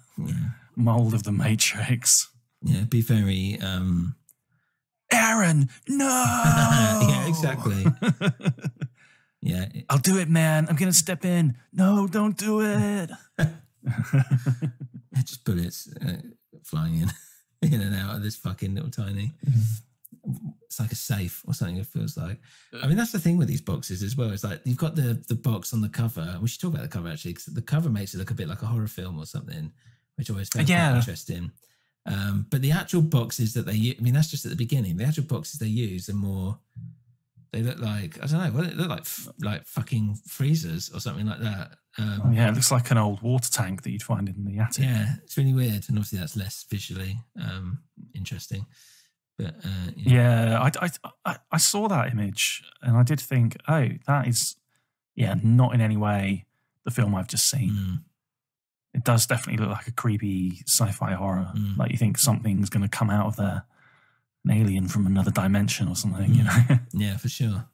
mold of The Matrix. Yeah, it'd be very Aaron, no. Yeah, exactly. Yeah, I'll do it, man. I'm gonna step in. No, don't do it. just bullets flying in. in and out of this fucking little tiny. It's like a safe or something. It feels like. I mean, that's the thing with these boxes as well. It's like you've got the box on the cover. We should talk about the cover actually, because the cover makes it look a bit like a horror film or something, which I always found quite interesting. But the actual boxes that they use, I mean, that's just at the beginning. The actual boxes they use are more. They look like, I don't know, what they look like fucking freezers or something like that. It looks like an old water tank that you'd find in the attic. Yeah, it's really weird, and obviously that's less visually interesting. But I saw that image and I did think, oh, that is, not in any way the film I've just seen. It does definitely look like a creepy sci-fi horror. Like you think something's going to come out of there, an alien from another dimension or something, you know? Yeah, for sure.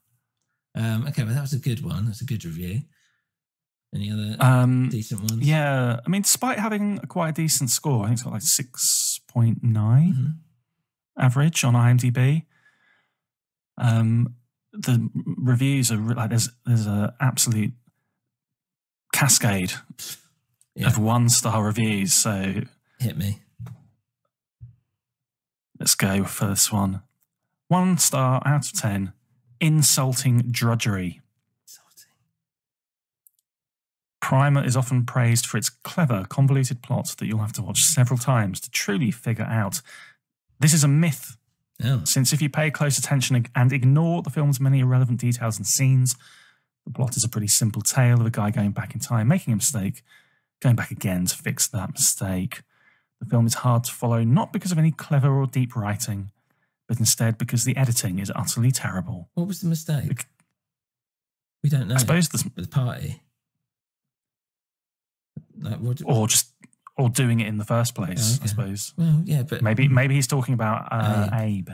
Okay, well, that was a good one. That's a good review. Any other decent ones? Yeah, I mean, despite having quite a decent score, I think it's got like 6.9 average on IMDb. The reviews are like there's an absolute cascade of 1-star reviews. So hit me. Let's go for this one. 1 star out of 10. Insulting drudgery. Primer is often praised for its clever, convoluted plot that you'll have to watch several times to truly figure out. This is a myth, since if you pay close attention and ignore the film's many irrelevant details and scenes, the plot is a pretty simple tale of a guy going back in time, making a mistake, going back again to fix that mistake. The film is hard to follow, not because of any clever or deep writing, but instead because the editing is utterly terrible. What was the mistake? We don't know. I suppose the party. Like, or doing it in the first place, I suppose. Well, yeah, but maybe he's talking about Abe.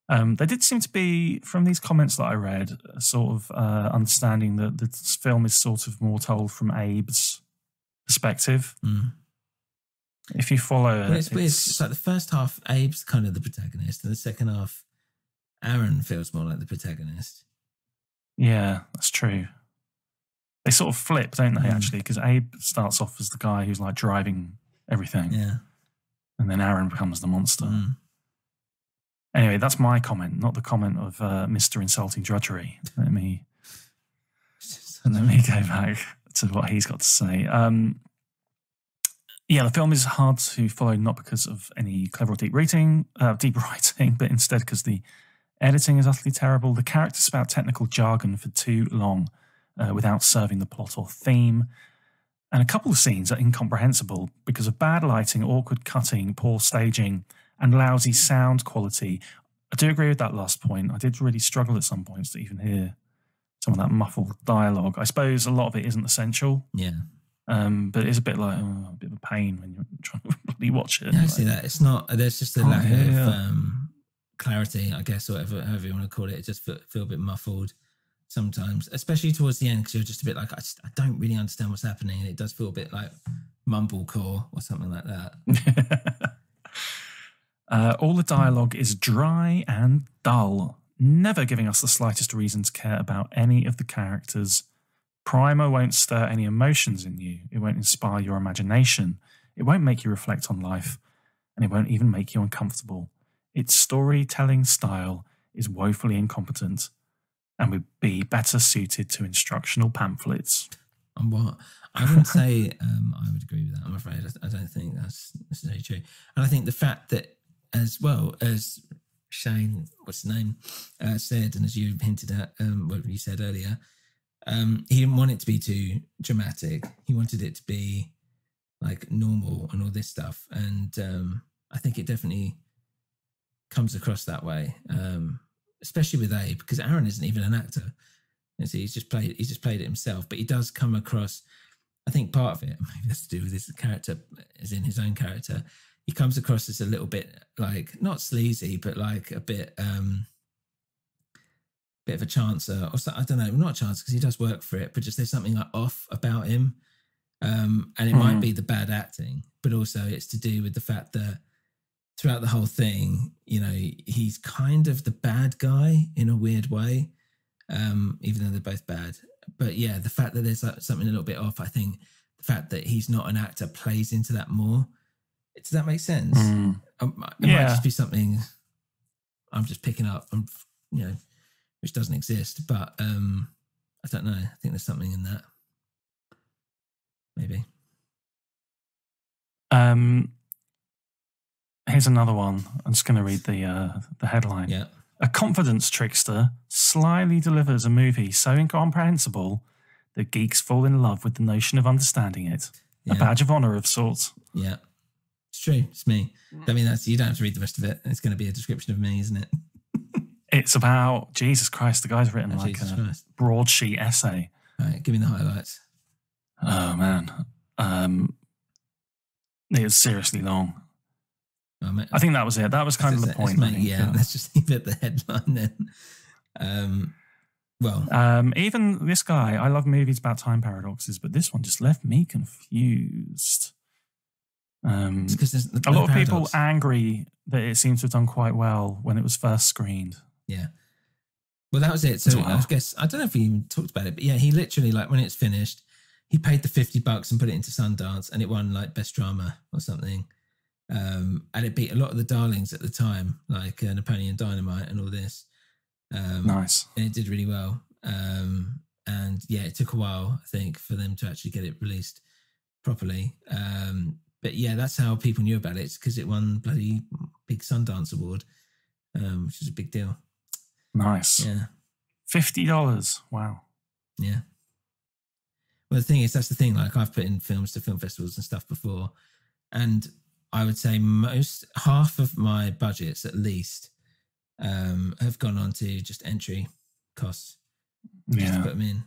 There did seem to be, from these comments that I read, a sort of understanding that this film is sort of more told from Abe's perspective. If you follow it, it's weird. It's like the first half, Abe's kind of the protagonist, and the second half, Aaron feels more like the protagonist. Yeah, that's true. They sort of flip, don't they, actually? Because Abe starts off as the guy who's like driving everything. Yeah. And then Aaron becomes the monster. Anyway, that's my comment, not the comment of Mr. Insulting Drudgery. Let me go back to what he's got to say. The film is hard to follow, not because of any clever or deep writing, but instead because the editing is utterly terrible. The characters spout technical jargon for too long, without serving the plot or theme. And a couple of scenes are incomprehensible because of bad lighting, awkward cutting, poor staging, and lousy sound quality. I do agree with that last point. I did really struggle at some points to even hear some of that muffled dialogue. I suppose a lot of it isn't essential. Yeah. But it's a bit like a bit of a pain when you're trying to really watch it. Yeah, I see that. It's not, there's just a lack of clarity, I guess, or however you want to call it. It just feel a bit muffled sometimes, especially towards the end, because you're just a bit like, I don't really understand what's happening, and it does feel a bit like mumblecore or something like that. All the dialogue is dry and dull, never giving us the slightest reason to care about any of the characters. Primer won't stir any emotions in you. It won't inspire your imagination. It won't make you reflect on life, and it won't even make you uncomfortable. Its storytelling style is woefully incompetent and would be better suited to instructional pamphlets. And what? I wouldn't say I would agree with that, I'm afraid. I don't think that's necessarily true. And I think the fact that, as well as Shane, what's his name, said, and as you hinted at, what you said earlier, he didn't want it to be too dramatic. He wanted it to be like normal and all this stuff. And I think it definitely comes across that way, especially with Abe, because Aaron isn't even an actor. He's just played it himself, but he does come across, I think part of it maybe has to do with his character, as in his own character. He comes across as a little bit like, not sleazy, but like a bit of a chancer, or so, I don't know, not a chancer because he does work for it, but just there's something like off about him. And it might be the bad acting, but also it's to do with the fact that throughout the whole thing, you know, he's kind of the bad guy in a weird way, even though they're both bad. But yeah, the fact that there's something a little bit off, I think the fact that he's not an actor plays into that more. Does that make sense? It might just be something I'm just picking up, which doesn't exist. But I don't know. I think there's something in that. Maybe. Here's another one. I'm just going to read the headline. Yeah. A confidence trickster slyly delivers a movie so incomprehensible that geeks fall in love with the notion of understanding it. Yeah. A badge of honor of sorts. Yeah. It's true. It's me. I mean, you don't have to read the rest of it. It's going to be a description of me, isn't it? It's about, Jesus Christ, the guy's written a broadsheet essay. All right, give me the highlights. Oh, man. It was seriously long. I think that was it. That was kind of the point. Let's just leave it at the headline then. Even this guy, I love movies about time paradoxes, but this one just left me confused. Because a lot of people angry that it seems to have done quite well when it was first screened. Yeah. Well, that was it. So I guess, I don't know if we even talked about it, but yeah, he literally, like, when it's finished, he paid the $50 and put it into Sundance, and it won like best drama or something. And it beat a lot of the darlings at the time, like Napoleon Dynamite and all this. Nice. And it did really well. And yeah, it took a while, I think, for them to actually get it released properly. But yeah, that's how people knew about it. It's because it won bloody big Sundance Award, which is a big deal. Nice. Yeah. $50. Wow. Yeah. Well, the thing is, that's the thing. Like, I've put in films to film festivals and stuff before, and I would say half of my budgets, at least, have gone on to just entry costs. Just to put them in.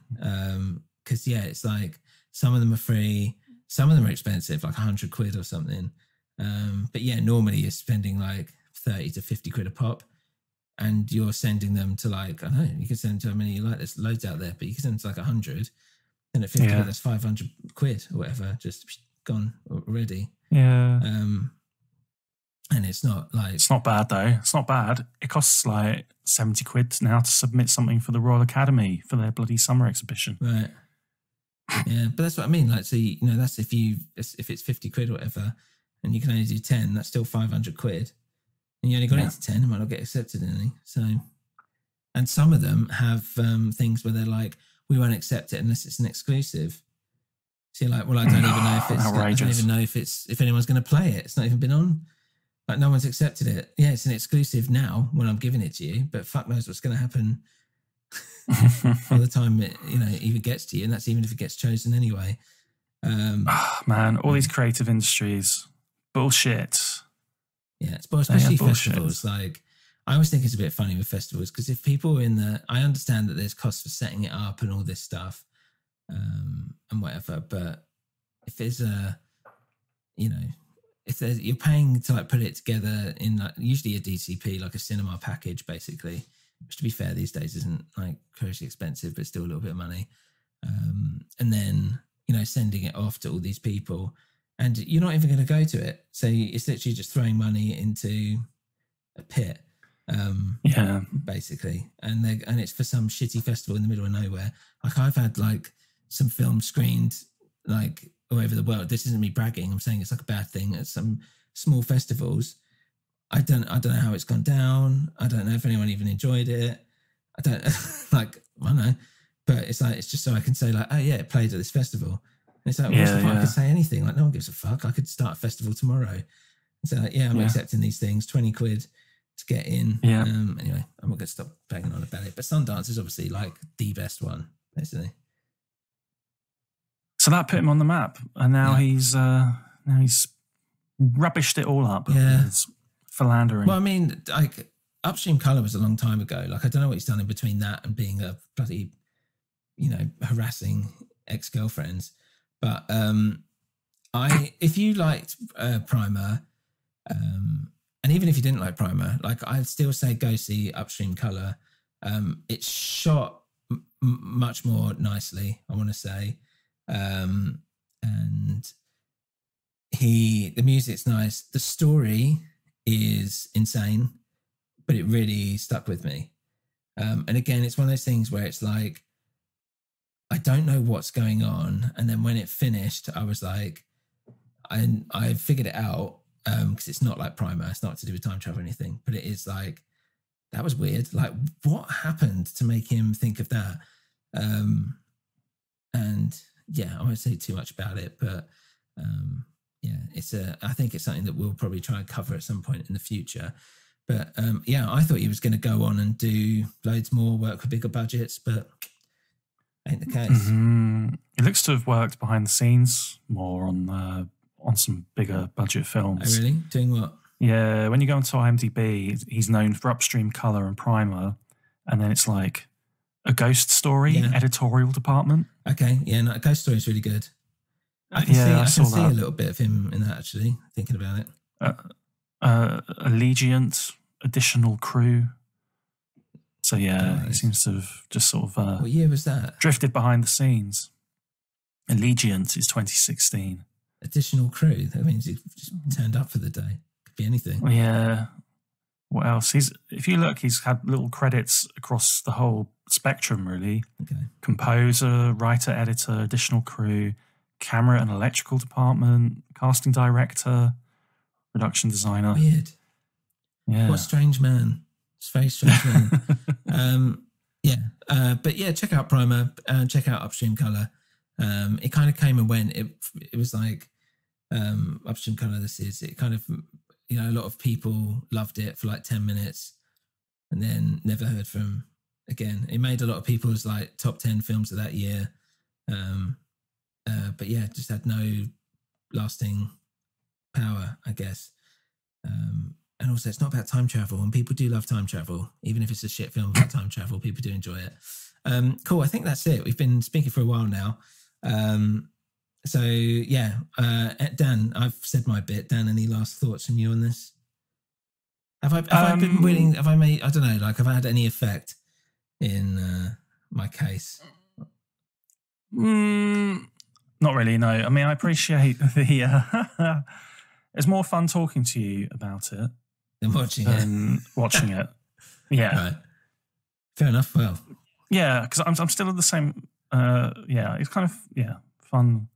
Because, it's like some of them are free, some of them are expensive, like 100 quid or something. But yeah, normally you're spending like 30 to 50 quid a pop, and you're sending them to, like, I don't know, you can send them to how many you like. There's loads out there, but you can send them to like 100, and at 50 quid, that's 500 quid or whatever, just gone already. Yeah. And it's not like... It's not bad, though. It's not bad. It costs like 70 quid now to submit something for the Royal Academy for their bloody summer exhibition. Right. Yeah, but that's what I mean. Like, so, that's if it's 50 quid or whatever, and you can only do 10, that's still 500 quid. And you only got it to 10, it might not get accepted in any. So, and some of them have things where they're like, we won't accept it unless it's an exclusive. So you're like, well, I don't even know if it's... Outrageous. I don't even know if anyone's going to play it. It's not even been on. Like, no one's accepted it. Yeah, it's an exclusive now when I'm giving it to you, but fuck knows what's going to happen by the time it, even gets to you, and that's even if it gets chosen anyway. Man, all these creative industries, bullshit. Yeah, especially festivals. Like, I always think it's a bit funny with festivals, because if people are I understand that there's costs for setting it up and all this stuff, and whatever, but if there's you're paying to like put it together in like usually a DCP, like a cinema package, basically, which to be fair these days isn't like crazy expensive, but still a little bit of money. And then, sending it off to all these people, and you're not even going to go to it. So it's literally just throwing money into a pit, basically. And it's for some shitty festival in the middle of nowhere. Like, I've had like some films screened like all over the world. This isn't me bragging. I'm saying it's like a bad thing at some small festivals. I don't know how it's gone down. I don't know if anyone even enjoyed it. I don't I don't know. But it's like, it's just so I can say like, oh yeah, it played at this festival. And it's like, what's the fuck? I could say anything. Like, no one gives a fuck. I could start a festival tomorrow and say like, I'm accepting these things, 20 quid to get in. Yeah. Anyway, I'm not going to stop banging on about it. But Sundance is obviously like the best one, basically. So that put him on the map, and now he's rubbished it all up. Yeah. It's philandering. Well, I mean, like, Upstream Colour was a long time ago. Like, I don't know what he's done in between that and being a bloody, harassing ex-girlfriends. But if you liked Primer, and even if you didn't like Primer, like, I'd still say go see Upstream Colour. It's shot much more nicely, I want to say. And the music's nice. The story is insane, but it really stuck with me. And again, it's one of those things where it's like, I don't know what's going on. And then when it finished, I was like, I figured it out. because it's not like Primer. It's not to do with time travel or anything, but it is like, that was weird. Like, what happened to make him think of that? And yeah, I won't say too much about it, but yeah, I think it's something that we'll probably try and cover at some point in the future. But yeah, I thought he was going to go on and do loads more, work with bigger budgets, but ain't the case. Mm-hmm. He looks to have worked behind the scenes more on some bigger budget films. Oh, really? Doing what? Yeah, when you go onto IMDb, he's known for Upstream Colour and Primer, and then it's like a Ghost Story editorial department. Okay, yeah, no, Ghost Story is really good. I can see a little bit of him in that, actually, thinking about it. Allegiant additional crew. So yeah, he seems to have just sort of what year was that? Drifted behind the scenes. Allegiant is 2016. Additional crew. That means he just turned up for the day. Could be anything. Yeah. What else? If you look, he's had little credits across the whole spectrum, really. Okay. Composer, writer, editor, additional crew, camera and electrical department, casting director, production designer. Weird. Yeah. What a strange man. It's a very strange man. But yeah, check out Primer and check out Upstream Colour. It kind of came and went. It was like Upstream Colour. It kind of, you know, a lot of people loved it for like 10 minutes and then never heard from again. It made a lot of people's like top 10 films of that year. But yeah, just had no lasting power, I guess. And also, it's not about time travel, and people do love time travel. Even if it's a shit film about time travel, people do enjoy it. Cool, I think that's it. We've been speaking for a while now. So yeah, Dan, I've said my bit. Dan, any last thoughts from you on this? Have I been willing? Have I made? I don't know. Like, have I had any effect in my case? Not really. No. I mean, I appreciate the. It's more fun talking to you about it than watching it. Yeah. Right. Fair enough. Well. Yeah, because I'm still at the same. It's kind of fun,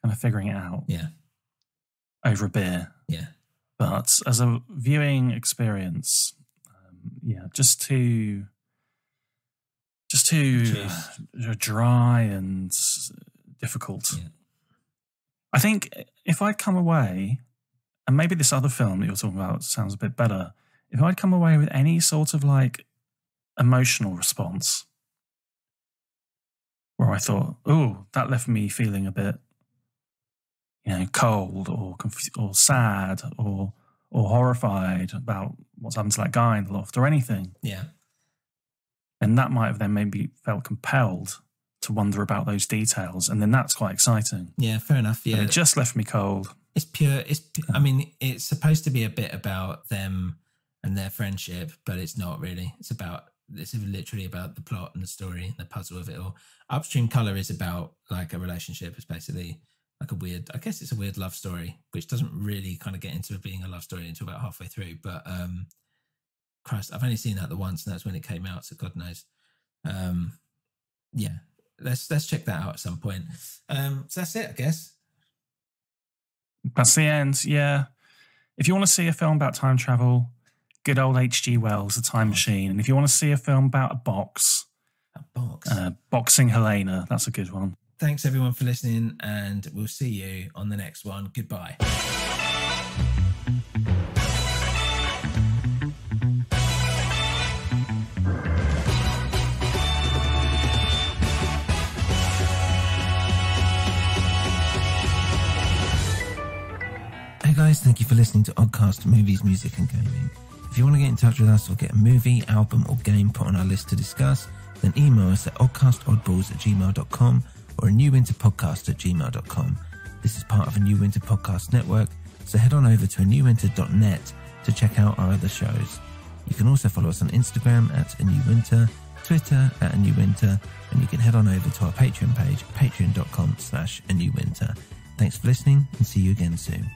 kind of figuring it out. Yeah. Over a beer. Yeah. But as a viewing experience, just too dry and difficult. Yeah. I think if I'd come away, and maybe this other film that you're talking about sounds a bit better, if I'd come away with any sort of like emotional response where I thought, oh, that left me feeling a bit, cold or or sad or horrified about what's happened to that guy in the loft or anything. Yeah. And that might have then maybe felt compelled to wonder about those details. And then that's quite exciting. Yeah, fair enough. Yeah. But it just left me cold. It's pure. I mean, it's supposed to be a bit about them and their friendship, but it's not really. It's literally about the plot and the story and the puzzle of it all. Upstream Colour is about like a relationship. It's basically like I guess it's a weird love story, which doesn't really kind of get into it being a love story until about halfway through. But Christ, I've only seen that the once, and that's when it came out. So God knows. Yeah, let's check that out at some point. So that's it, I guess. That's the end. Yeah. If you want to see a film about time travel, good old H.G. Wells, The Time Machine. And if you want to see a film about a box, Boxing Helena, that's a good one. Thanks everyone for listening, and we'll see you on the next one. Goodbye. Hey guys, thank you for listening to Oddcast Movies, Music and Gaming. If you want to get in touch with us or get a movie, album or game put on our list to discuss, then email us at oddcastoddballs@gmail.com or a newwinterpodcast@gmail.com. This is part of a New Winter Podcast network, so head on over to anewwinter.net to check out our other shows. You can also follow us on Instagram at A New Winter, Twitter at A New Winter, and you can head on over to our Patreon page, patreon.com/A New Winter. Thanks for listening and see you again soon.